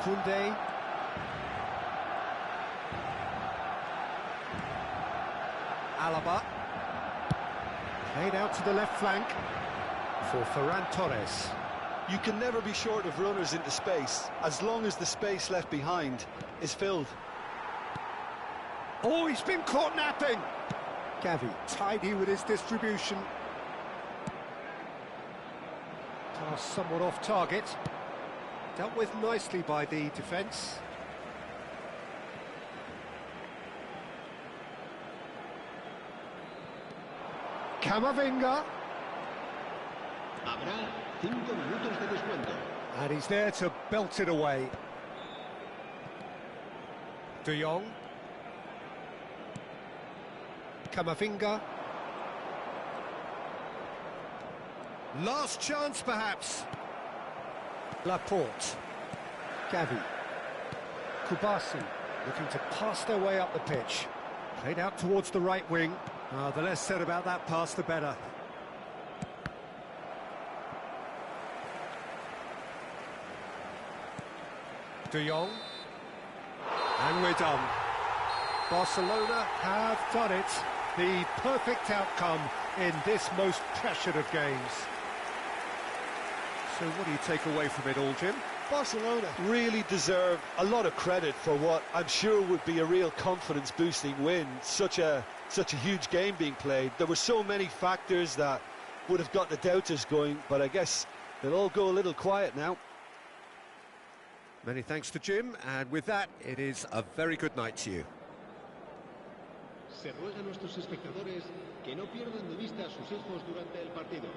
A: Koundé. Alaba. Played out to the left flank for Ferran Torres.
B: You can never be short of runners into space, as long as the space left behind is filled.
A: Oh, he's been caught napping! Gavi, tidy with his distribution. Pass somewhat off target. Dealt with nicely by the defence. Camavinga.
E: Habrá 5 minutos de descuento.
A: And he's there to belt it away. De Jong. Camavinga. Last chance, perhaps. Laporte. Gavi. Kubasi, looking to pass their way up the pitch. Played out towards the right wing. The less said about that pass, the better. De Jong. And we're done. Barcelona have done it. The perfect outcome in this most pressured of games. So what do you take away from it all, Jim?
B: Barcelona really deserve a lot of credit for what I'm sure would be a real confidence-boosting win. Such a huge game being played. There were so many factors that would have got the doubters going, but I guess they'll all go a little quiet now.
A: Many thanks to Jim, and with that, it is a very good night to you.
E: Se ruega a nuestros espectadores que no pierdan de vista a sus hijos durante el partido.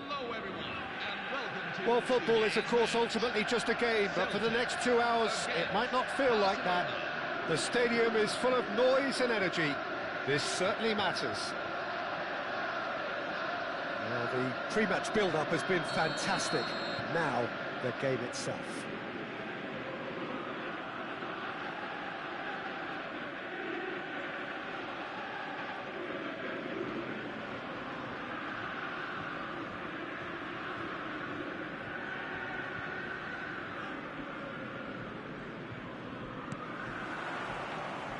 D: Hello everyone, and welcome to...
A: Well, football is, of course, ultimately just a game, but for the next 2 hours, it might not feel like that. The stadium is full of noise and energy. This certainly matters. Well, the pre-match build-up has been fantastic. Now, the game itself.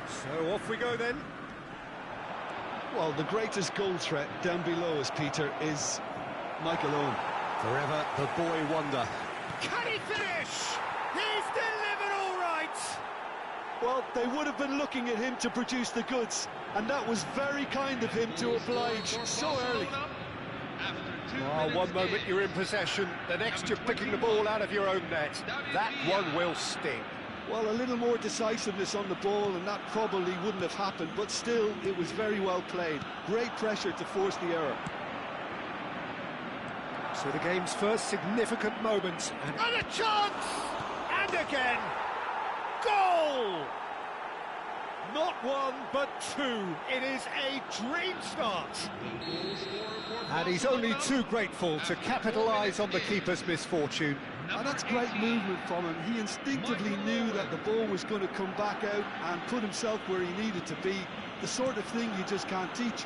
A: So off we go then.
B: Well, the greatest goal threat down below us, Peter, is Michael Owen.
A: Forever the boy wonder.
C: Can he finish? He's delivered all right.
B: Well, they would have been looking at him to produce the goods, and that was very kind of him to oblige so early.
A: Oh, one moment you're in possession, the next you're picking the ball out of your own net. That one will sting.
B: Well, a little more decisiveness on the ball, and that probably wouldn't have happened, but still, it was very well played. Great pressure to force the error.
A: So the game's first significant moment.
C: And a chance! And again! Goal! Not one, but two. It is a dream start.
A: And he's only too grateful to capitalise on the keeper's misfortune.
B: And that's great movement from him. He instinctively knew that the ball was going to come back out and put himself where he needed to be. The sort of thing you just can't teach.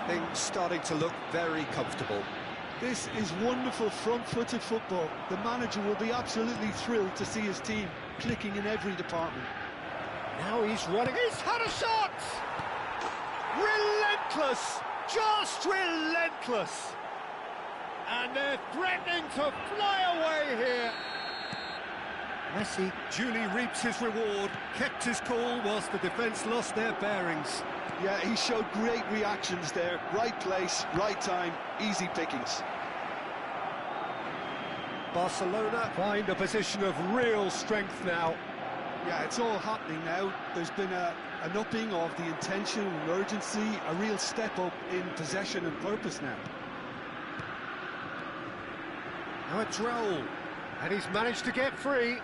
A: Things starting to look very comfortable.
B: This is wonderful front-footed football. The manager will be absolutely thrilled to see his team clicking in every department.
A: Now he's running.
C: He's had a shot! Relentless! Just relentless! And they're threatening to fly away here.
A: Messi
C: Julie reaps his reward, kept his cool whilst the defence lost their bearings.
B: Yeah, he showed great reactions there. Right place, right time, easy pickings.
A: Barcelona find a position of real strength now.
B: Yeah, it's all happening now. There's been an upping of the intention and urgency, a real step up in possession and purpose now.
A: Now it's Raul, and he's managed to get free.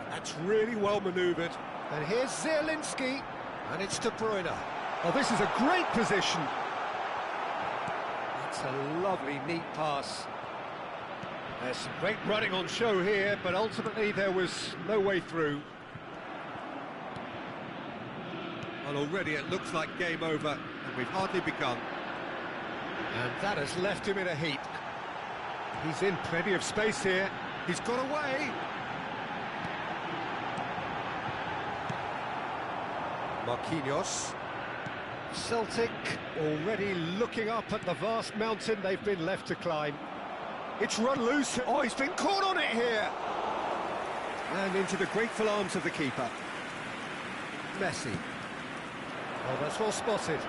A: That's really well manoeuvred. And here's Zielinski, and it's De Bruyne. Oh, this is a great position. That's a lovely, neat pass. There's some great running on show here, but ultimately there was no way through. Well, already it looks like game over, and we've hardly begun. And that has left him in a heap. He's in plenty of space here. He's got away. Marquinhos. Celtic already looking up at the vast mountain they've been left to climb. It's run loose. Oh, he's been caught on it here. And into the grateful arms of the keeper. Messi. Oh, that's well spotted.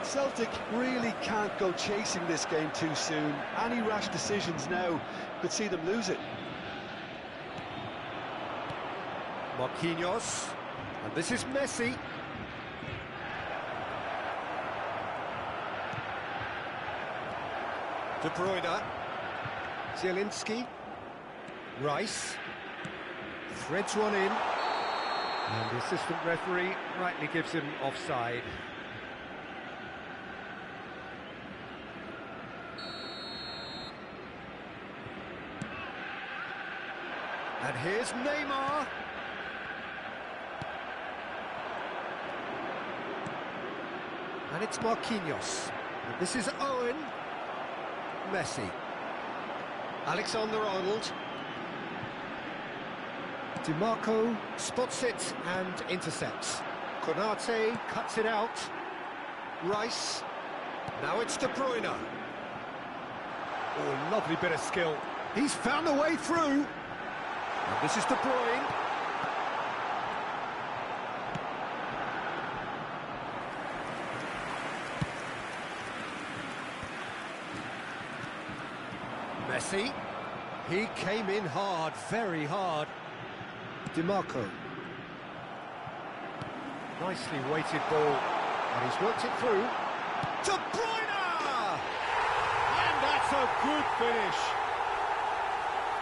B: Celtic really can't go chasing this game too soon. Any rash decisions now could see them lose it.
A: Marquinhos. And this is Messi. De Bruyne. Zielinski. Rice. Threads one in. And the assistant referee rightly gives him offside. And here's Neymar. And it's Marquinhos. And this is Owen. Messi. Alexander-Arnold. DiMarco spots it and intercepts. Konate cuts it out. Rice. Now it's De Bruyne. Oh, lovely bit of skill. He's found a way through. And this is De Bruyne. Messi. He came in hard, very hard. DiMarco. Nicely weighted ball, and he's worked it through.
C: De Bruyne! And that's a good finish.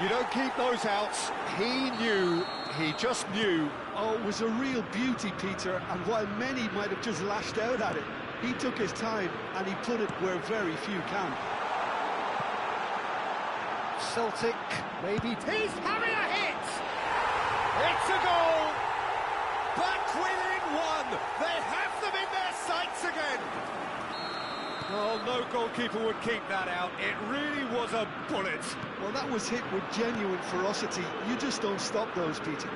C: You don't keep those outs. He just knew.
B: Oh, it was a real beauty, Peter, and while many might have just lashed out at it, he took his time and he put it where very few can.
A: Celtic, maybe...
C: He's having a hit! It's a goal! Back within one! They have them in their sights again! Oh, no goalkeeper would keep that out. It really was a bullet.
B: Well, that was hit with genuine ferocity. You just don't stop those, Peter.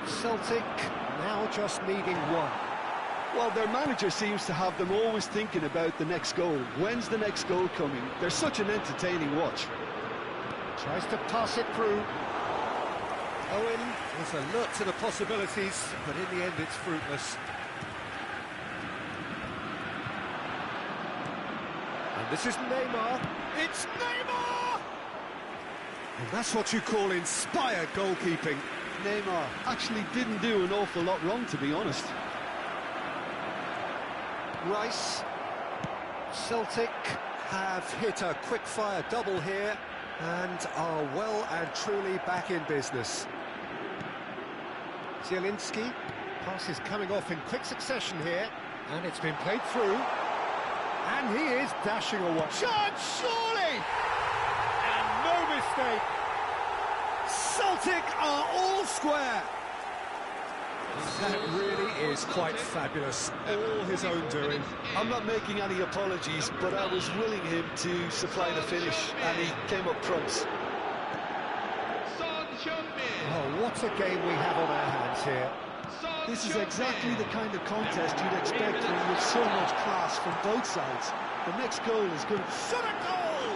A: Celtic now just needing one.
B: Well, their manager seems to have them always thinking about the next goal. When's the next goal coming? They're such an entertaining watch.
A: Tries to pass it through.
C: Owen was alert to the possibilities, but in the end it's fruitless. And this is Neymar. It's Neymar! And that's what you call inspired goalkeeping.
B: Neymar actually didn't do an awful lot wrong, to be honest.
A: Rice. Celtic have hit a quick-fire double here and are well and truly back in business. Zielinski. Pass is coming off in quick succession here, and it's been played through. And he is dashing away.
C: Chance, surely! And no mistake. Celtic are all square.
A: That really is quite fabulous. All his own doing.
B: I'm not making any apologies, but I was willing him to supply the finish, and he came up trumps.
A: Oh, what a game we have on our hands here.
B: This is exactly the kind of contest you'd expect when you have so much class from both sides. The next goal is good.
C: Shot a goal!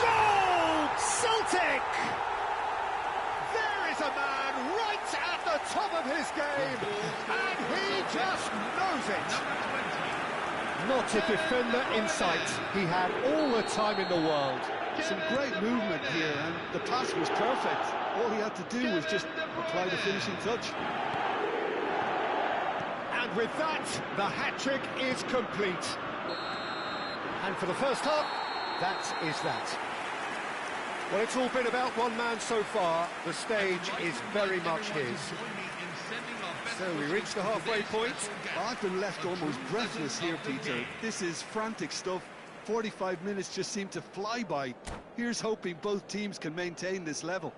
C: Goal! Celtic! There is a man right at the top of his game, and he just knows it.
A: Not a defender in sight. He had all the time in the world.
B: Some great movement here, and the pass was perfect. All he had to do was just apply the finishing touch.
C: And with that, the hat-trick is complete.
A: And for the first half, that is that.
C: Well, it's all been about one man so far. The stage is very much his. So we reach the halfway point.
B: I've been left almost breathless here, Peter. This is frantic stuff. 45 minutes just seem to fly by. Here's hoping both teams can maintain this level.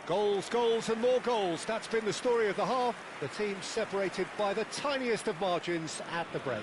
A: Goals, goals and more goals. That's been the story of the half. The teams separated by the tiniest of margins at the break.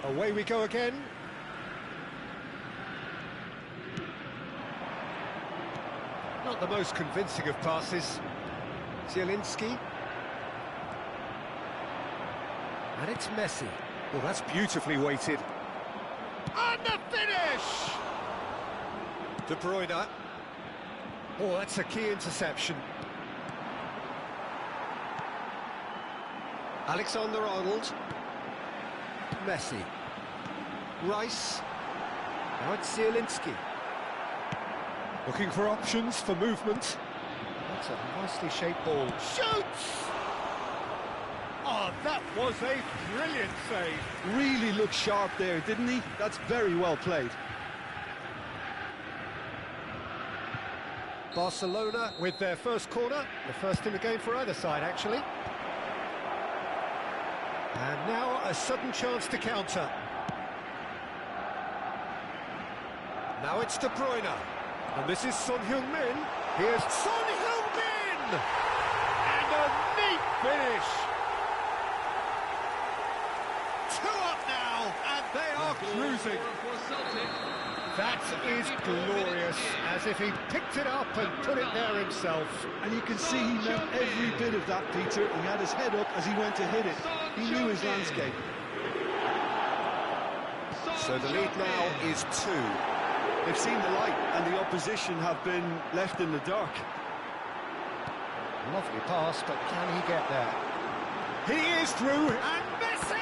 A: Away we go again. Not the most convincing of passes. Zielinski. And it's Messi. Well, that's beautifully weighted. And the finish! De Bruyne. Oh, that's a key interception. Alexander-Arnold. Messi. Rice. Now it's Zielinski. Looking for options for movement. That's a nicely shaped ball. Shoots! Oh, that was a brilliant save.
B: Really looked sharp there, didn't he? That's very well played.
A: Barcelona with their first corner. The first in the game for either side, actually. And now a sudden chance to counter. Now it's De Bruyne. And this is Son Heung-min. Here's Son Heung-min! And a neat finish! 2 up now, and they are cruising. That is glorious, as if he picked it up and put it there himself.
B: And you can see he meant every bit of that, Peter. He had his head up as he went to hit it. He knew his landscape.
A: So the lead now is 2.
B: They've seen the light, and the opposition have been left in the dark.
A: Lovely pass, but can he get there? He is through, and Messi!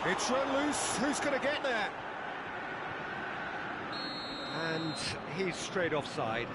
A: It's run loose, who's going to get there? And he's straight offside.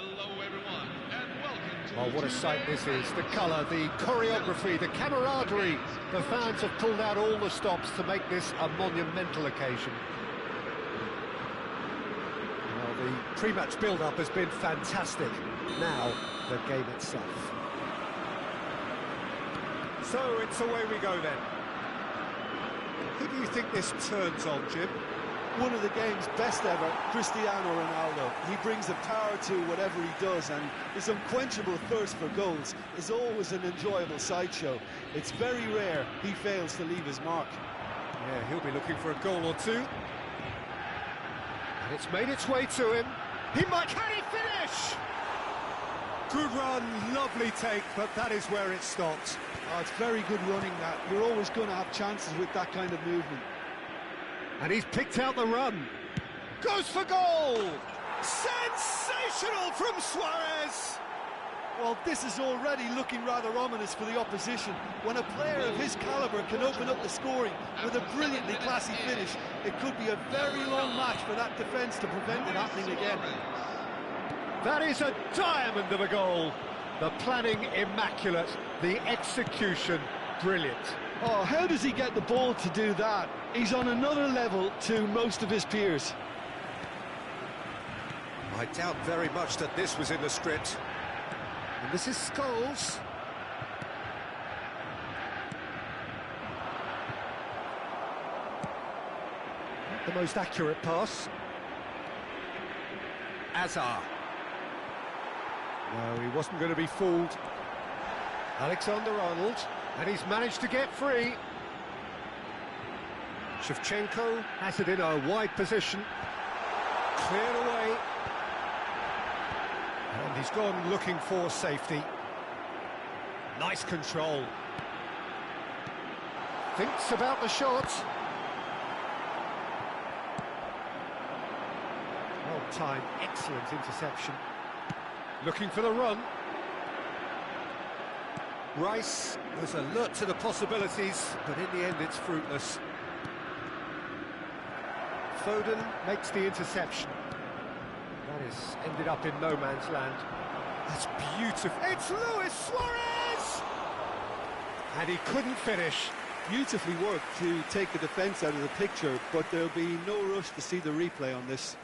D: Hello everyone, and welcome to...
A: Oh, what a sight this is. The colour, the choreography, the camaraderie. The fans have pulled out all the stops to make this a monumental occasion. Well, the pre-match build-up has been fantastic. Now, the game itself.
C: So it's away we go then. Who do you think this turns on, Jim?
B: One of the game's best ever, Cristiano Ronaldo. He brings the power to whatever he does, and his unquenchable thirst for goals is always an enjoyable sideshow. It's very rare he fails to leave his mark.
A: Yeah, he'll be looking for a goal or two. And it's made its way to him. He might... Can he finish?
C: Good run, lovely take, but that is where it stopped.
B: Oh, it's very good running, that. You're always going to have chances with that kind of movement.
A: And he's picked out the run. Goes for goal!
C: Sensational from Suarez!
B: Well, this is already looking rather ominous for the opposition. When a player of his calibre can open up the scoring with a brilliantly classy finish, it could be a very long match for that defence to prevent it happening again.
A: That is a diamond of a goal. The planning immaculate, the execution brilliant.
B: Oh, how does he get the ball to do that? He's on another level to most of his peers.
A: I doubt very much that this was in the script. And this is Scholes. The most accurate pass. Azar. No, he wasn't going to be fooled. Alexander-Arnold, and he's managed to get free. Shevchenko has it in a wide position. Cleared away. And he's gone looking for safety. Nice control. Thinks about the shot. Well timed, excellent interception. Looking for the run. Rice was alert to the possibilities, but in the end it's fruitless. Foden makes the interception. That has ended up in no man's land. That's beautiful. It's Luis Suarez! And he couldn't finish.
B: Beautifully worked to take the defence out of the picture, but there'll be no rush to see the replay on this.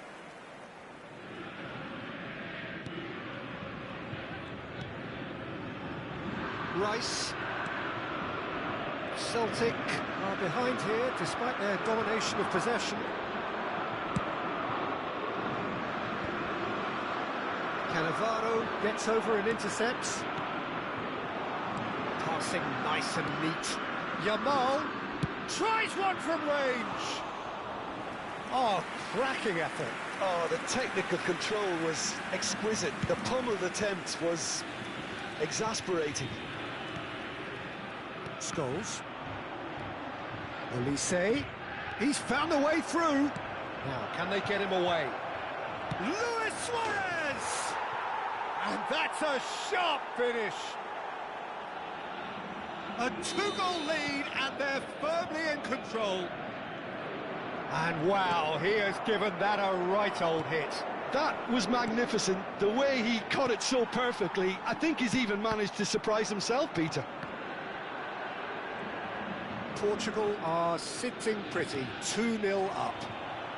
A: Rice. Celtic are behind here despite their domination of possession. Cannavaro gets over and intercepts. Passing nice and neat. Yamal tries one from range. Oh, cracking effort.
B: Oh, the technical control was exquisite. The pummeled attempt was exasperating.
A: Scholes. Olise. He's found a way through. Now, can they get him away? Luis Suarez! And that's a sharp finish. A two-goal lead, and they're firmly in control. And wow, he has given that a right old hit.
B: That was magnificent. The way he caught it so perfectly, I think he's even managed to surprise himself, Peter.
A: Portugal are sitting pretty, 2-0 up.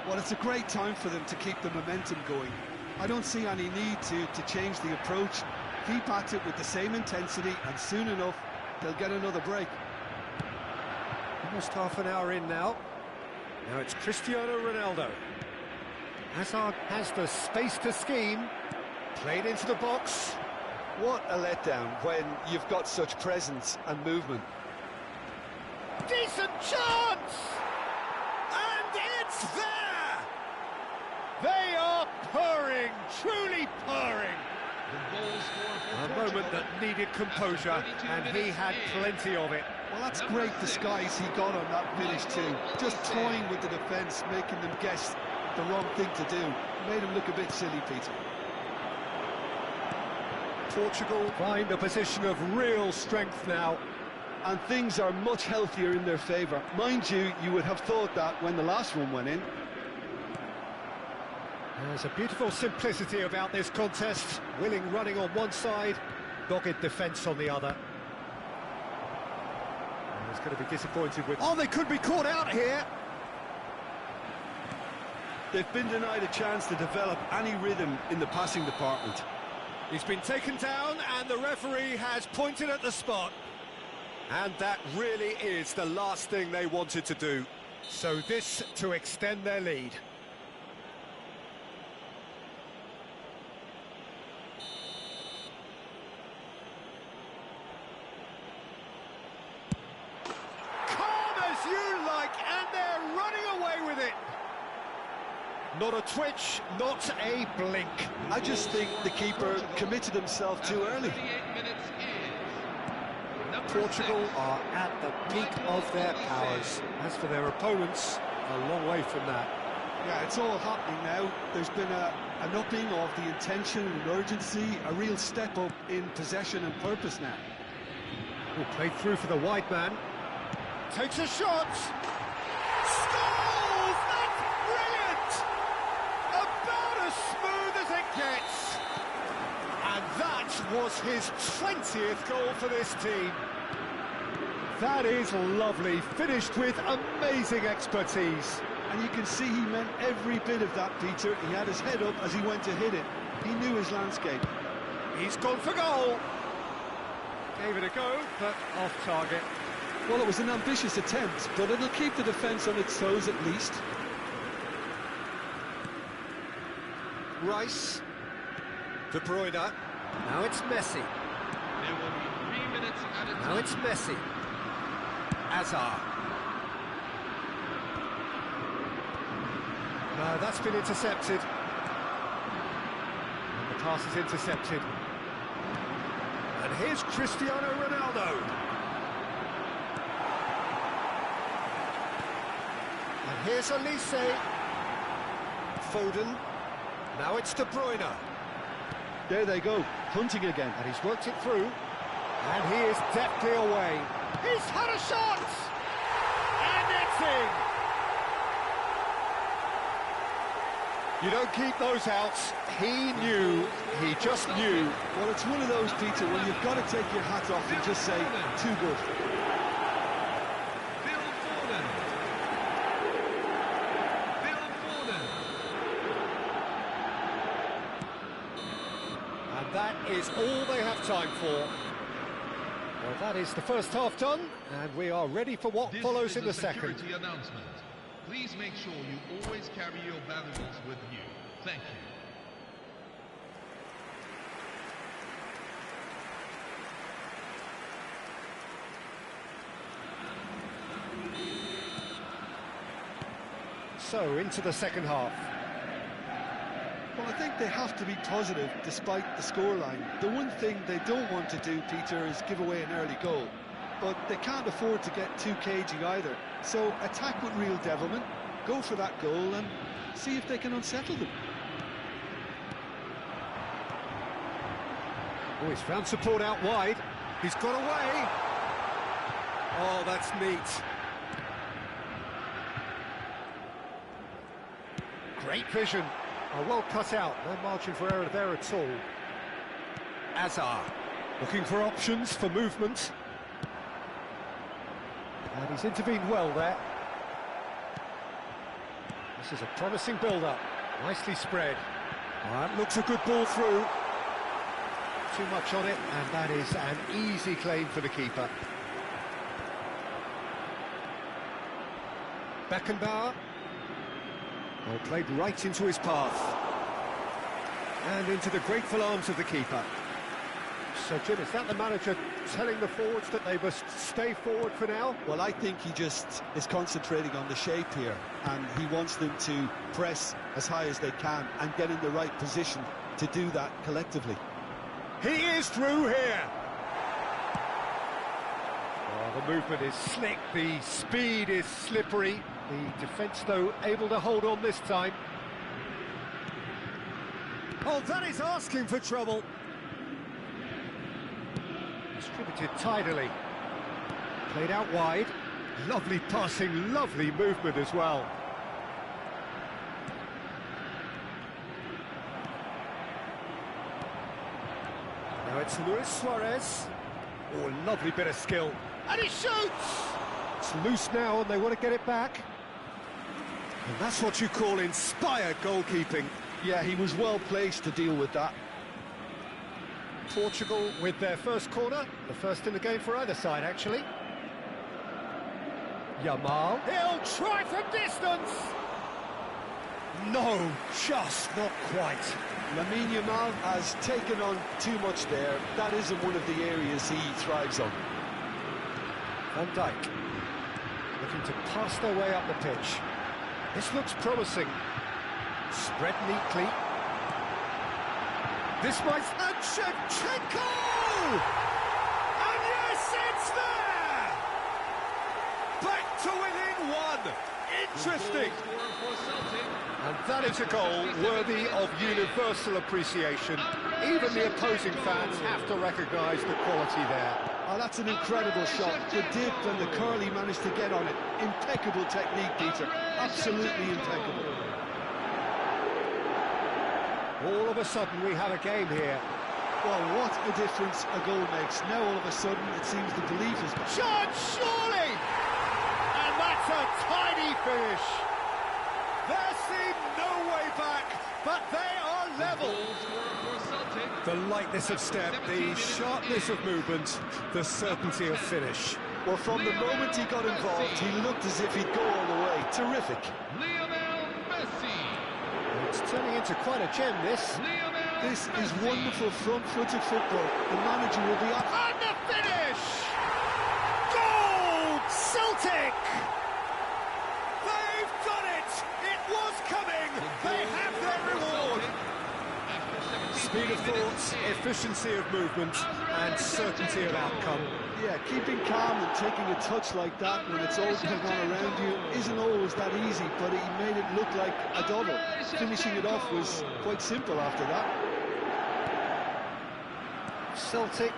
B: Well, it's a great time for them to keep the momentum going. I don't see any need to change the approach. Keep at it with the same intensity, and soon enough, they'll get another break.
A: Almost half an hour in now. Now it's Cristiano Ronaldo. Hazard has the space to scheme. Played into the box.
B: What a letdown when you've got such presence and movement.
A: Decent chance! And it's there! They are purring, truly purring. A moment that needed composure, and he had plenty of it.
B: Well, that's great disguise he got on that finish too. Just toying with the defence, making them guess the wrong thing to do. Made him look a bit silly, Peter.
A: Portugal find a position of real strength now.
B: And things are much healthier in their favour. Mind you, you would have thought that when the last one went in.
A: There's a beautiful simplicity about this contest. Willing running on one side, dogged defence on the other. And he's going to be disappointed with... Oh, they could be caught out here!
B: They've been denied a chance to develop any rhythm in the passing department.
A: He's been taken down and the referee has pointed at the spot. And that really is the last thing they wanted to do. So this to extend their lead. Calm as you like, and they're running away with it. Not a twitch, not a blink.
B: I just think the keeper committed himself too early.
A: Portugal are at the peak of their powers. As for their opponents, a long way from that.
B: Yeah, it's all happening now. There's been an upping of the intention and urgency, a real step up in possession and purpose now.
A: Will played through for the wide man. Takes a shot. Scores! That's brilliant! About as smooth as it gets. And that was his 20th goal for this team. That is lovely, finished with amazing expertise.
B: And you can see he meant every bit of that, Peter. He had his head up as he went to hit it. He knew his landscape.
A: He's gone for goal. Gave it a go, but off target.
B: Well, it was an ambitious attempt, but it'll keep the defence on its toes at least.
A: Rice. De Bruyne. Now it's Messi.
D: There will be 3 minutes at a time.
A: Now it's Messi. Hazard. No, that's been intercepted. And the pass is intercepted. And here's Cristiano Ronaldo. And here's Elise. Foden. Now it's De Bruyne.
B: There they go, hunting again.
A: And he's worked it through. And he is deftly away. He's had a shot! And it's in! You don't keep those outs. He knew, he just knew.
B: Well, it's one of those, Peter, where you've got to take your hat off and just say, too good.
D: Phil Foden.
A: And that is all they have time for. Well, that is the first half done, and we are ready for what follows in the second.
D: Security announcement. Please make sure you always carry your valuables with you. Thank you.
A: So, into the second half.
B: Well, I think they have to be positive despite the scoreline. The one thing they don't want to do, Peter, is give away an early goal. But they can't afford to get too cagey either. So attack with real devilment, go for that goal and see if they can unsettle them.
A: Oh, he's found support out wide. He's got away. Oh, that's neat. Great vision. Oh, well cut out. No margin for error there at all. Hazard. Looking for options for movement. And he's intervened well there. This is a promising build-up. Nicely spread. That looks a good ball through. Too much on it, and that is an easy claim for the keeper. Beckenbauer. Well, played right into his path. And into the grateful arms of the keeper. So, Jim, is that the manager telling the forwards that they must stay forward for now?
B: Well, I think he just is concentrating on the shape here, and he wants them to press as high as they can and get in the right position to do that collectively.
A: He is through here. Oh, the movement is slick, the speed is slippery. The defence, though, able to hold on this time. Oh, that is asking for trouble. Distributed tidily. Played out wide. Lovely passing, lovely movement as well. it's Luis Suarez. Oh, lovely bit of skill.
C: And he shoots!
A: It's loose now and they want to get it back. And that's what you call inspired goalkeeping.
B: Yeah, he was well placed to deal with that.
A: Portugal with their first corner, the first in the game for either side, actually. Yamal.
C: He'll try from distance!
A: No, just not quite.
B: Lamine Yamal has taken on too much there. That isn't one of the areas he thrives on.
A: Van Dijk looking to pass their way up the pitch. This looks promising. Spread neatly. This might... And Shevchenko!
C: And yes, it's there! Back to within one. Interesting.
A: And that is a goal worthy of universal appreciation. Even the opposing fans have to recognise the quality there.
B: Oh, that's an incredible shot. The dip and the curl he managed to get on it. Impeccable technique, Peter. Absolutely impeccable.
A: All of a sudden we have a game here.
B: Well, what a difference a goal makes. Now all of a sudden it seems the belief is back.
C: Shot, surely! And that's a tiny finish. There seemed no way back, but they are level.
A: The lightness of step, the sharpness of movement, the certainty of finish.
B: Well, from the moment he got involved, he looked as if he'd go all the way. Terrific.
D: Lionel Messi.
A: It's turning into quite a gem, this.
B: This is wonderful front-footed football. The manager will be up.
C: And the finish! Goal! Celtic! They've done it! It was coming! They have their reward!
A: Speed of thought, efficiency of movement, and certainty of outcome.
B: Yeah, keeping calm and taking a touch like that when it's all going on around you isn't always that easy, but he made it look like a double. Finishing it off was quite simple after that.
A: Celtic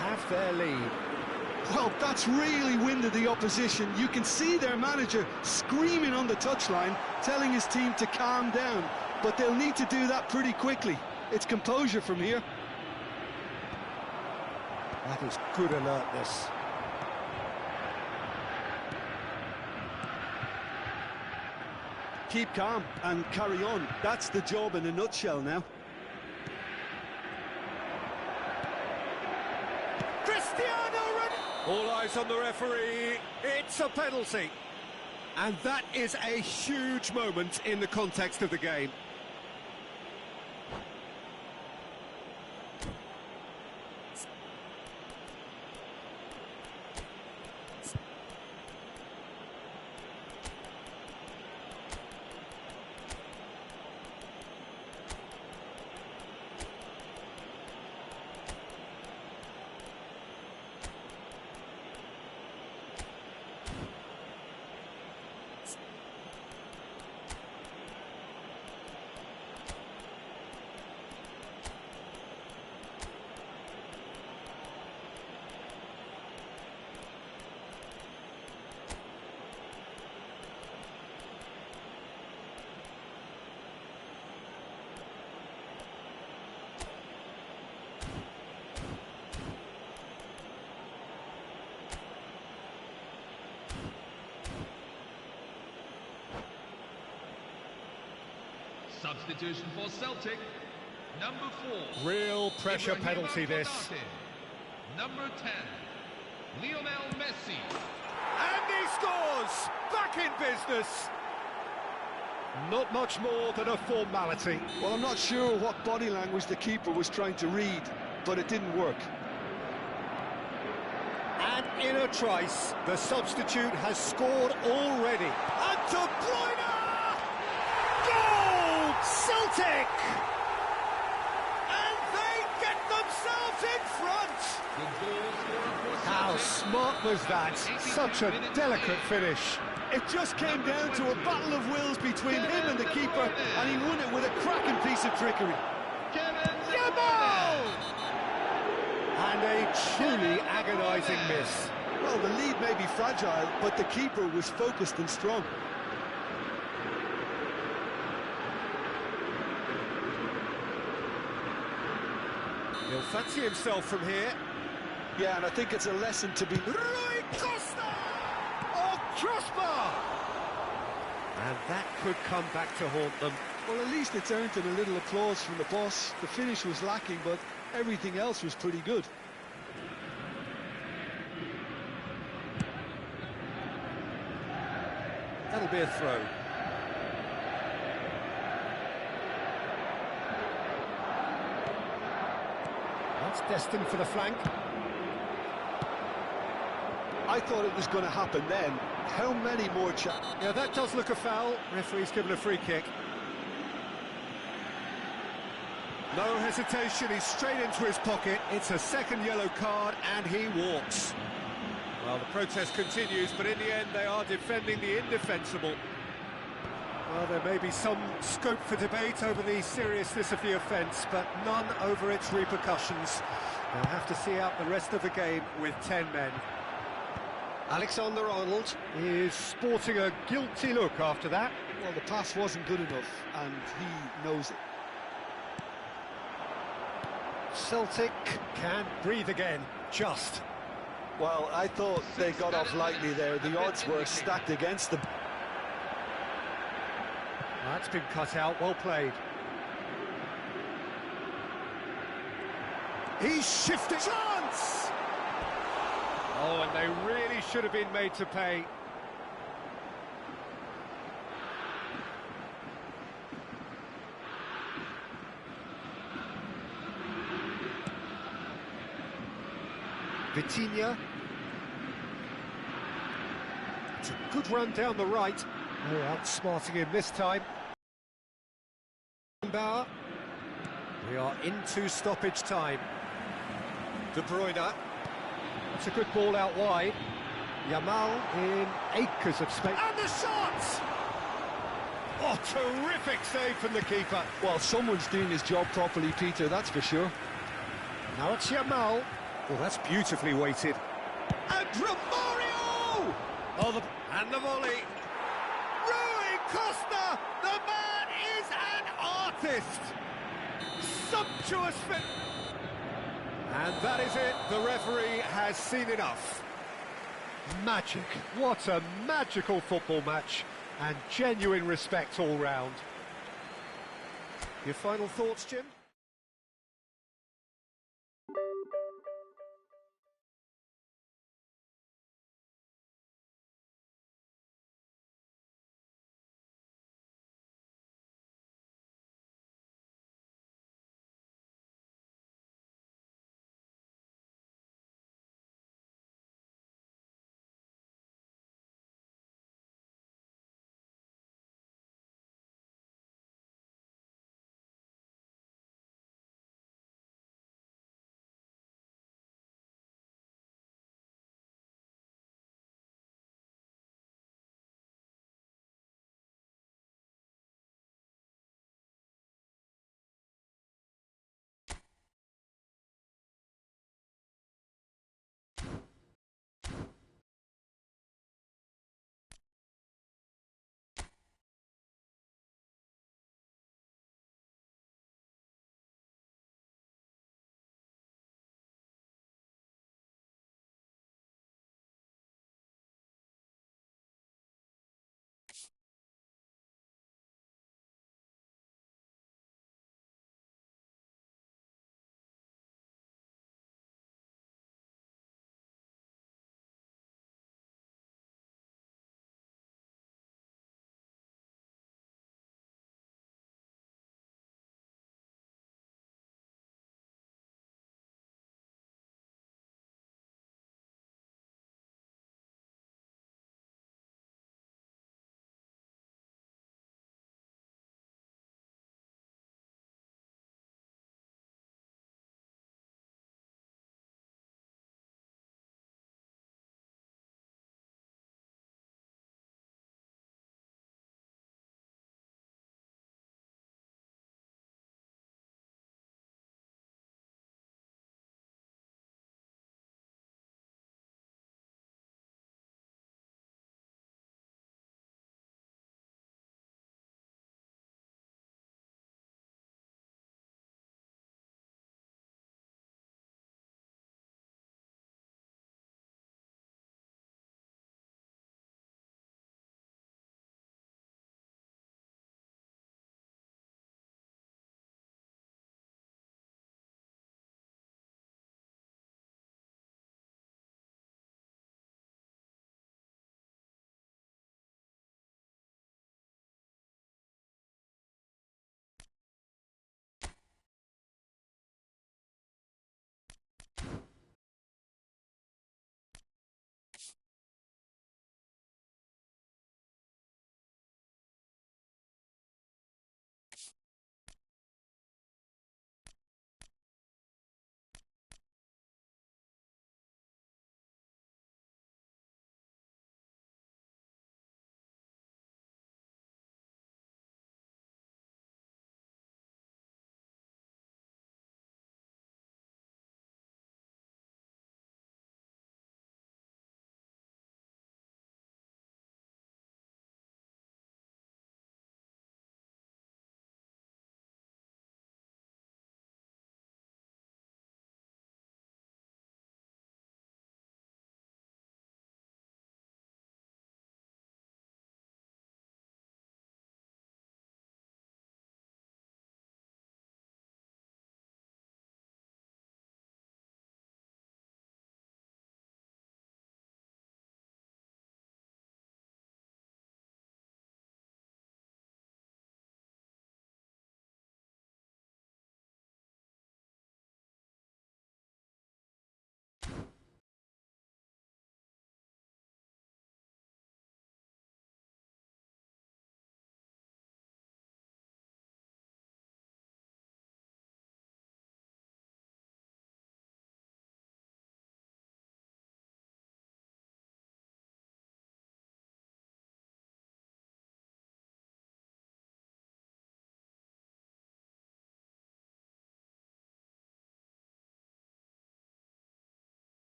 A: have their lead.
B: Well, that's really winded the opposition. You can see their manager screaming on the touchline, telling his team to calm down, but they'll need to do that pretty quickly. It's composure from here.
A: That is good alertness.
B: Keep calm and carry on. That's the job in a nutshell now.
C: Cristiano Ronaldo!
A: All eyes on the referee. It's a penalty. And that is a huge moment in the context of the game.
D: Substitution for Celtic, number 4.
A: Real pressure penalty, this.
D: Number 10, Lionel Messi.
C: And he scores! Back in business!
A: Not much more than a formality.
B: Well, I'm not sure what body language the keeper was trying to read, but it didn't work.
A: And in a trice, the substitute has scored already.
C: And De Bruyne! Goal! Celtic! And they get themselves in front!
A: How smart was that? Such a delicate finish.
B: It just came down to a battle of wills between him and the keeper, and he won it with a cracking piece of trickery.
C: Yamal!
A: And a truly agonising miss.
B: Well, the lead may be fragile, but the keeper was focused and strong.
A: He'll fancy himself from here.
B: Yeah, and I think it's a lesson to be...
A: Rui Costa! Oh, crossbar! And that could come back to haunt them.
B: Well, at least it's earned him a little applause from the boss. The finish was lacking, but everything else was pretty good.
A: That'll be a throw. That's destined for the flank.
B: I thought it was going to happen then. How many more
A: Yeah, that does look a foul. Referee's given a free kick. No hesitation, he's straight into his pocket. It's a second yellow card, and he walks. Well, the protest continues, but in the end, they are defending the indefensible. Well, there may be some scope for debate over the seriousness of the offence, but none over its repercussions. They'll have to see out the rest of the game with 10 men. Alexander-Arnold is sporting a guilty look after that.
B: Well, the pass wasn't good enough, and he knows it.
A: Celtic can breathe again, just.
B: Well, I thought they got off lightly there. The odds were stacked against them.
A: That's been cut out, well played. He's shifting. Chance! Oh, and they really should have been made to pay. Vitinha. It's a good run down the right. Oh, outsmarting him this time. Bauer. We are into stoppage time. De Bruyne. It's a good ball out wide. Yamal in acres of space. And the shot! Oh, terrific save from the keeper.
B: Well, someone's doing his job properly, Peter, that's for sure.
A: Now it's Yamal. Well, that's beautifully weighted. And Romario! Oh, and the volley. Rui Costa! The man is an artist! Sumptuous fit. And that is it. The referee has seen enough. Magic. What a magical football match. And genuine respect all round. Your final thoughts, Jim?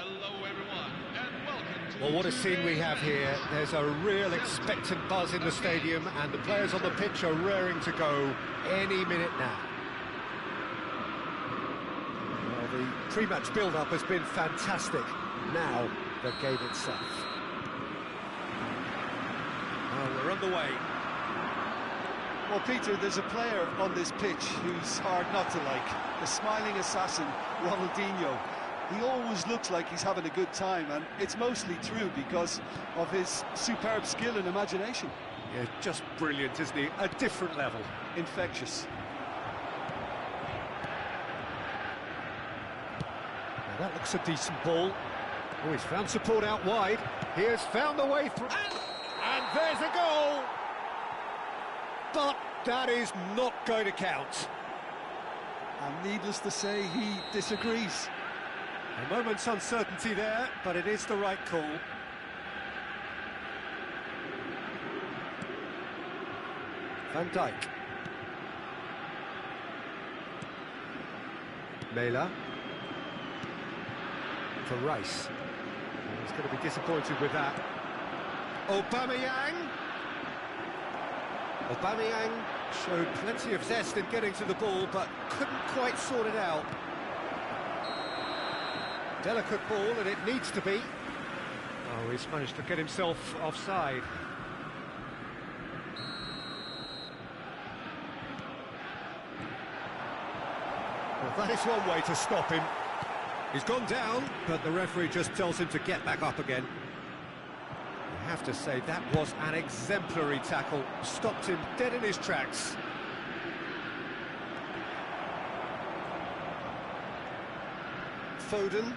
D: Hello everyone, and welcome to
A: Well, what a scene we have here. There's a real expectant buzz in the stadium, and the players on the pitch are raring to go any minute now. Well, the pre-match build-up has been fantastic. Now, the game itself. Well, we're underway.
B: Well, Peter, there's a player on this pitch who's hard not to like. The smiling assassin, Ronaldinho. He always looks like he's having a good time, and it's mostly true because of his superb skill and imagination.
A: Yeah, just brilliant, isn't he? A different level.
B: Infectious.
A: Now that looks a decent ball. Oh, he's found support out wide. He has found the way through. And there's a goal! But that is not going to count.
B: And needless to say, he disagrees.
A: A moment's uncertainty there, but it is the right call. Van Dijk. Mela. For Rice. He's going to be disappointed with that. Aubameyang. Aubameyang showed plenty of zest in getting to the ball, but couldn't quite sort it out. Delicate ball, and it needs to be. Oh, he's managed to get himself offside. Well, that is one way to stop him. He's gone down, but the referee just tells him to get back up again. I have to say, that was an exemplary tackle. Stopped him dead in his tracks. Foden.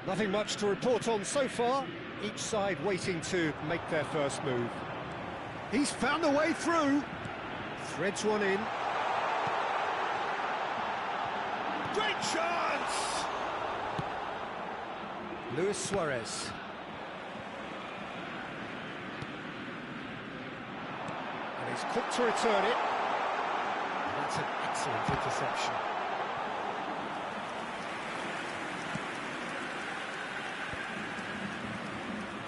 A: Nothing much to report on so far. Each side waiting to make their first move. He's found a way through. Threads one in.
C: Great chance!
A: Luis Suarez. And he's quick to return it. That's an excellent interception.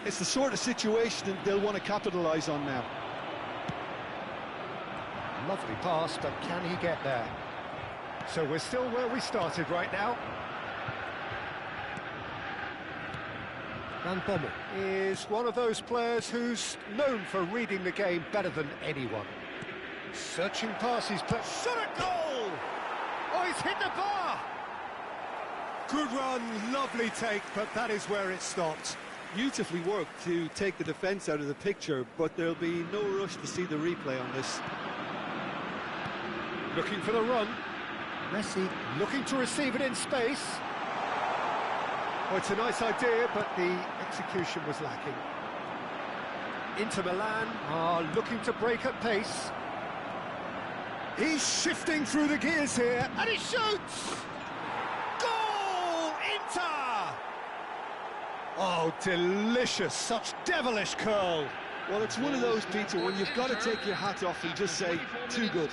B: It's the sort of situation that they'll want to capitalise on now.
A: Lovely pass, but can he get there? So we're still where we started right now. Van Bommel is one of those players who's known for reading the game better than anyone. Searching passes, but shot at goal! Oh, he's hit the bar! Good run, lovely take, but that is where it stopped.
B: Beautifully worked to take the defence out of the picture, but there'll be no rush to see the replay on this.
A: Looking for the run. Messi looking to receive it in space. Oh, it's a nice idea, but the execution was lacking. Inter Milan are looking to break at pace. He's shifting through the gears here, and he shoots! Goal! Inter! Oh, delicious, such devilish curl.
B: Well, it's one of those, Peter, when you've got to take your hat off and just say, too good.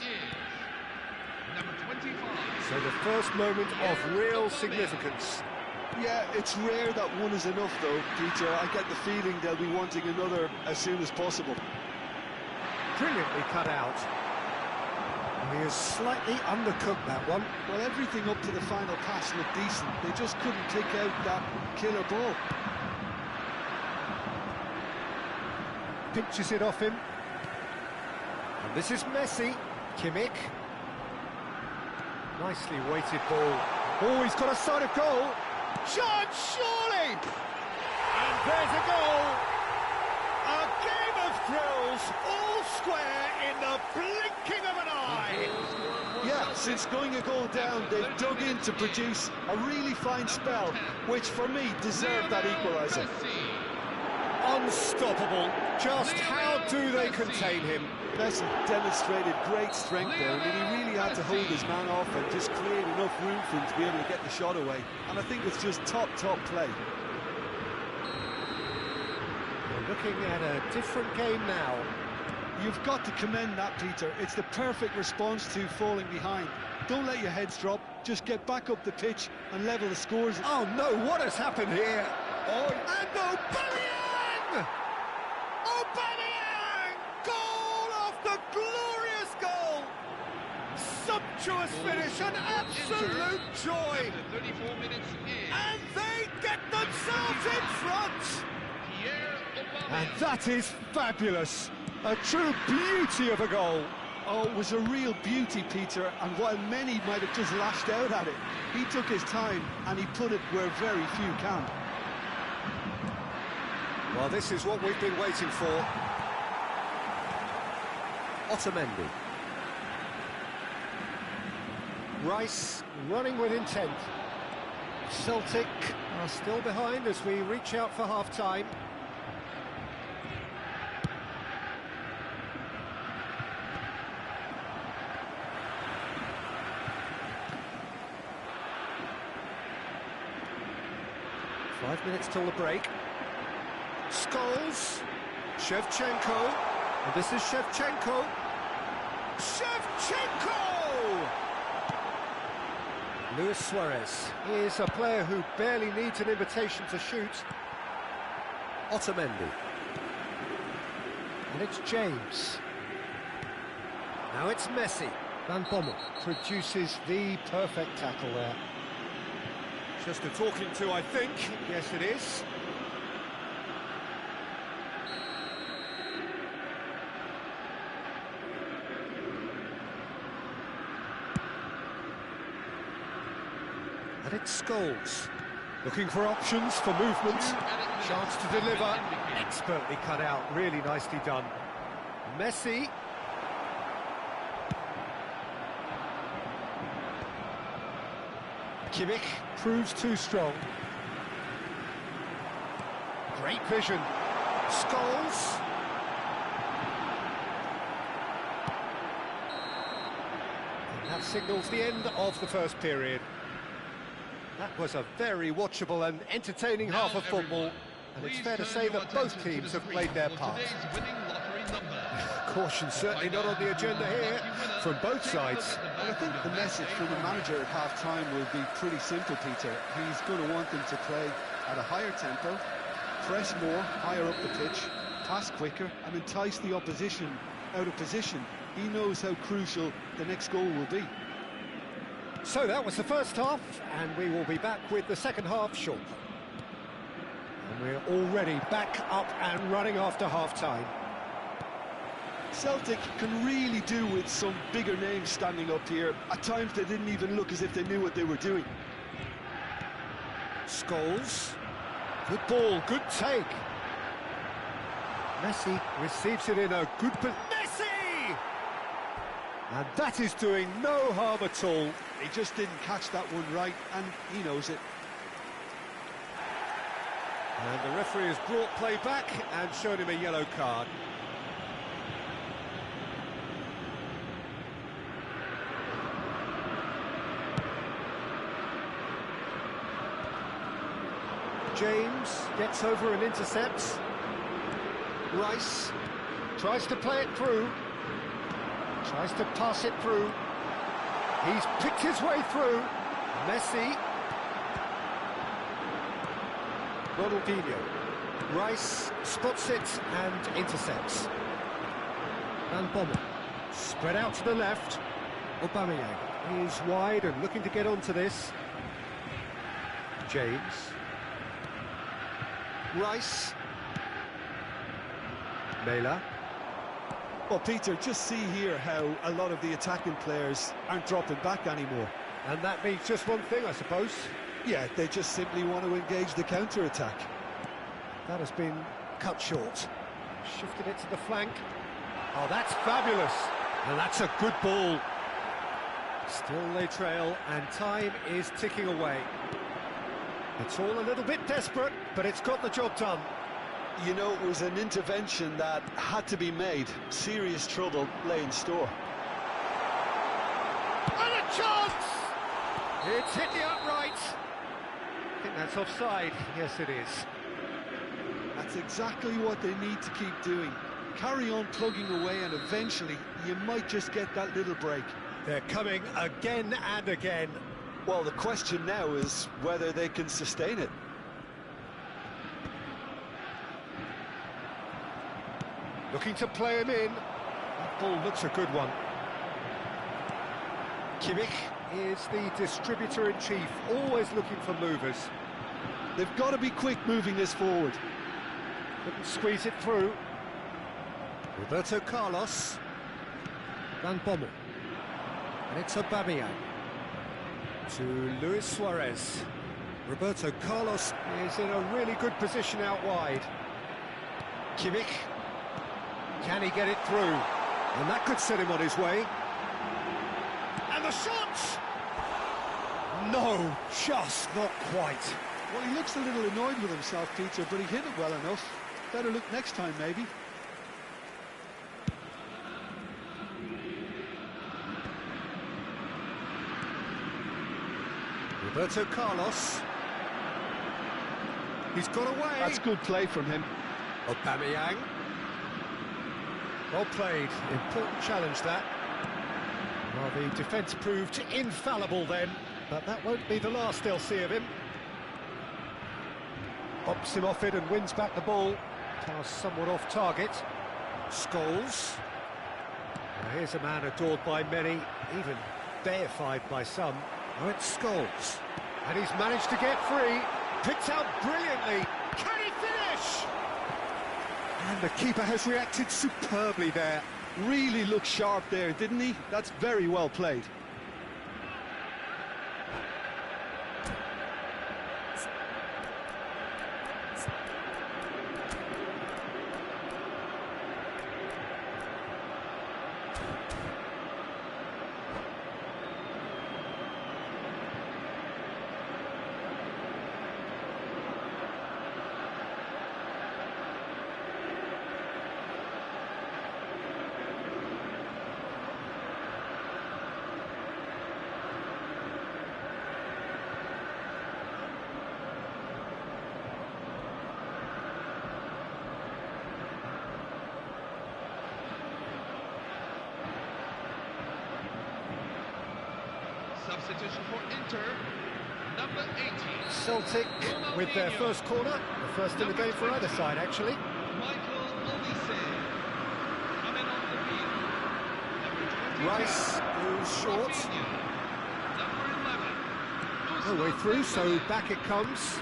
A: So the first moment of real significance.
B: Yeah, it's rare that one is enough, though, Peter. I get the feeling they'll be wanting another as soon as possible.
A: Brilliantly cut out. And he has slightly undercooked that one.
B: Well, everything up to the final pass looked decent. They just couldn't kick out that killer ball.
A: Pinches it off him. And this is Messi. Kimmich. Nicely weighted ball. Oh, he's got a sight of goal. Shot, surely! And there's a goal. A game of thrills, all square in the blinking of an eye.
B: Yeah, since going a goal down, they've dug in to produce a really fine spell, which for me deserved that equaliser.
A: Unstoppable. Just how do they contain him?
B: Messi demonstrated great strength there. I mean, he really had to hold his man off and just create enough room for him to be able to get the shot away. And I think it's just top play.
A: We're looking at a different game now.
B: You've got to commend that, Peter. It's the perfect response to falling behind. Don't let your heads drop. Just get back up the pitch and level the scores.
A: Oh no, what has happened here? Oh, and Aubameyang! Aubameyang! Goal after glorious goal! Sumptuous finish, an absolute joy!
C: 34 minutes in.
A: And they get themselves in front! And that is fabulous! A true beauty of a goal!
B: Oh, it was a real beauty, Peter, and while many might have just lashed out at it, he took his time and he put it where very few can.
A: Well, this is what we've been waiting for. Otamendi. Rice running with intent. Celtic are still behind as we reach out for half-time. Five minutes till the break. Scholes, Shevchenko, and this is Shevchenko. Shevchenko! Luis Suarez is a player who barely needs an invitation to shoot. Otamendi. And it's James. Now it's Messi. Van Bommel produces the perfect tackle there. Just a talking to, I think. Yes, it is. And it's Scholes. Looking for options for movement. Chance to deliver. Expertly cut out. Really nicely done. Messi. Kimmich proves too strong. Great vision. Scholes. And that signals the end of the first period. That was a very watchable and entertaining half of football, and it's fair to say that both teams have played their part. Caution certainly not on the agenda here from both sides.
B: Well, I think the message from the manager at half-time will be pretty simple, Peter. He's going to want them to play at a higher tempo, press more, higher up the pitch, pass quicker, and entice the opposition out of position. He knows how crucial the next goal will be.
A: So that was the first half, and we will be back with the second half shortly. And we're already back up and running after half-time.
B: Celtic can really do with some bigger names standing up here. At times they didn't even look as if they knew what they were doing.
A: Scholes. Good ball, good take. Messi receives it in a good position. Messi! And that is doing no harm at all.
B: He just didn't catch that one right, and he knows it.
A: And the referee has brought play back and shown him a yellow card. James gets over and intercepts. Rice tries to play it through. Tries to pass it through. He's picked his way through. Messi. Ronaldinho. Rice spots it and intercepts. Van Bommel. Spread out to the left. Aubameyang is wide and looking to get onto this. James. Rice. Mela.
B: Well, Peter, just see here how a lot of the attacking players aren't dropping back anymore.
A: And that means just one thing, I suppose.
B: Yeah, they just simply want to engage the counter-attack.
A: That has been cut short. Shifted it to the flank. Oh, that's fabulous. And that's a good ball. Still they trail, and time is ticking away. It's all a little bit desperate, but it's got the job done.
B: You know, it was an intervention that had to be made. Serious trouble lay in store.
A: And a chance! It's hit the upright. I think that's offside. Yes, it is.
B: That's exactly what they need to keep doing. Carry on plugging away, and eventually you might just get that little break.
A: They're coming again and again.
B: Well, the question now is whether they can sustain it.
A: Looking to play him in. That ball looks a good one. Kimmich is the distributor-in-chief, always looking for movers.
B: They've got to be quick moving this forward.
A: Couldn't squeeze it through. Roberto Carlos. Van Bommel. And it's Aubameyang. To Luis Suarez. Roberto Carlos is in a really good position out wide. Kimmich. Can he get it through? And that could set him on his way. And the shot! No, just not quite.
B: Well, he looks a little annoyed with himself, Peter, but he hit it well enough. Better look next time, maybe.
A: Roberto Carlos. He's got away.
B: That's good play from him.
A: Aubameyang. Well played. Important challenge, that. Well, the defence proved infallible then, but that won't be the last they'll see of him. Bops him off it and wins back the ball. Pass somewhat off target. Scholes. Now here's a man adored by many, even deified by some. Oh, it's Scholes. And he's managed to get free. Picked out brilliantly. Can he finish? And the keeper has reacted superbly there.
B: Really looked sharp there, didn't he? That's very well played.
D: Substitution for Inter, number 18.
A: Celtic with their first corner, the first in the game for either side, actually.
D: Michael Olise, coming on the field. Number 20.
A: Rice goes short.
D: Number 11.
A: No way through, so back it comes.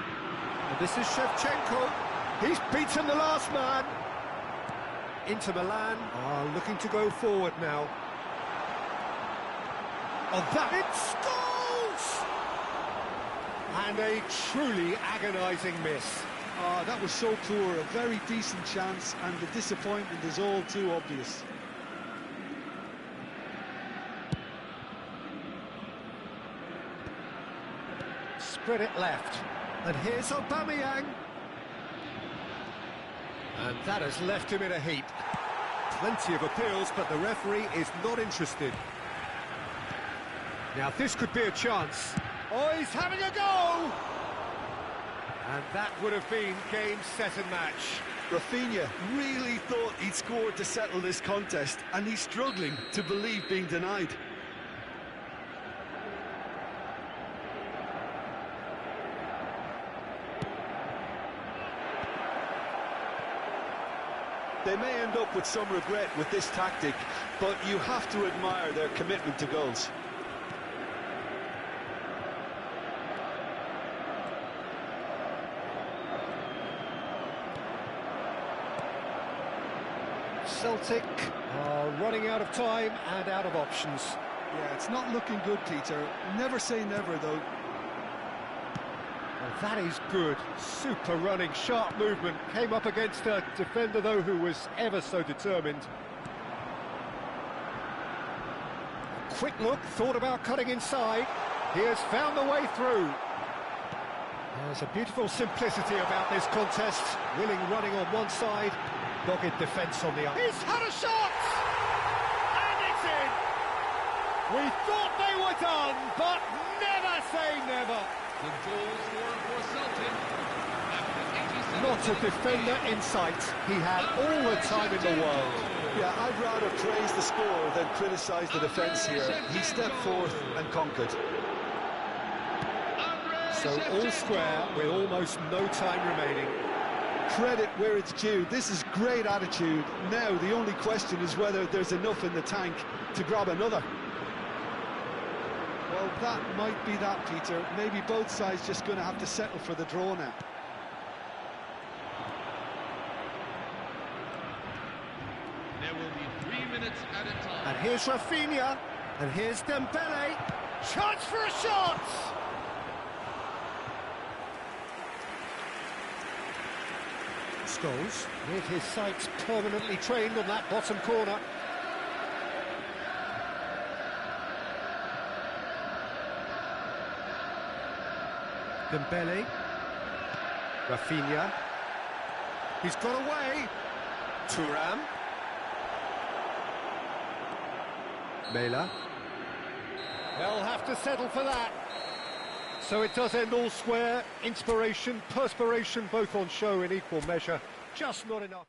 A: And this is Shevchenko. He's beaten the last man. Inter Milan are looking to go forward now. Oh, that it scores! And a truly agonising miss.
B: That was so poor, a very decent chance, and the disappointment is all too obvious.
A: Spread it left. And here's Aubameyang. And that has left him in a heap. Plenty of appeals, but the referee is not interested. Now this could be a chance. Oh, he's having a go! And that would have been game, set and match.
B: Rafinha really thought he'd scored to settle this contest, and he's struggling to believe being denied. They may end up with some regret with this tactic, but you have to admire their commitment to goals.
A: Celtic are running out of time and out of options.
B: Yeah, it's not looking good, Peter. Never say never, though.
A: Well, that is good. Super running, sharp movement. Came up against a defender, though, who was ever so determined. A quick look, thought about cutting inside. He has found the way through. There's a beautiful simplicity about this contest. Willing running on one side, dogged defence on the other. He's had a shot! And it's in! We thought they were done, but never say never.
D: The goal scorer for Celtic. After 87
A: Not a defender in sight. He had all the time in the world.
B: Yeah, I'd rather praise the score than criticise the defence here. He stepped forth and conquered.
A: So all square with almost no time remaining.
B: Credit where it's due. This is great attitude. Now the only question is whether there's enough in the tank to grab another. Well, that might be that, Peter. Maybe both sides just going to have to settle for the draw now.
D: There will be 3 minutes at a time.
A: And here's Rafinha, and here's Dembele. Chance for a shot! Scholes, with his sights permanently trained on that bottom corner. Dembele. Rafinha. He's got away. Thuram. Mela. They'll have to settle for that. So it does end all square. Inspiration, perspiration, both on show in equal measure. Just not enough.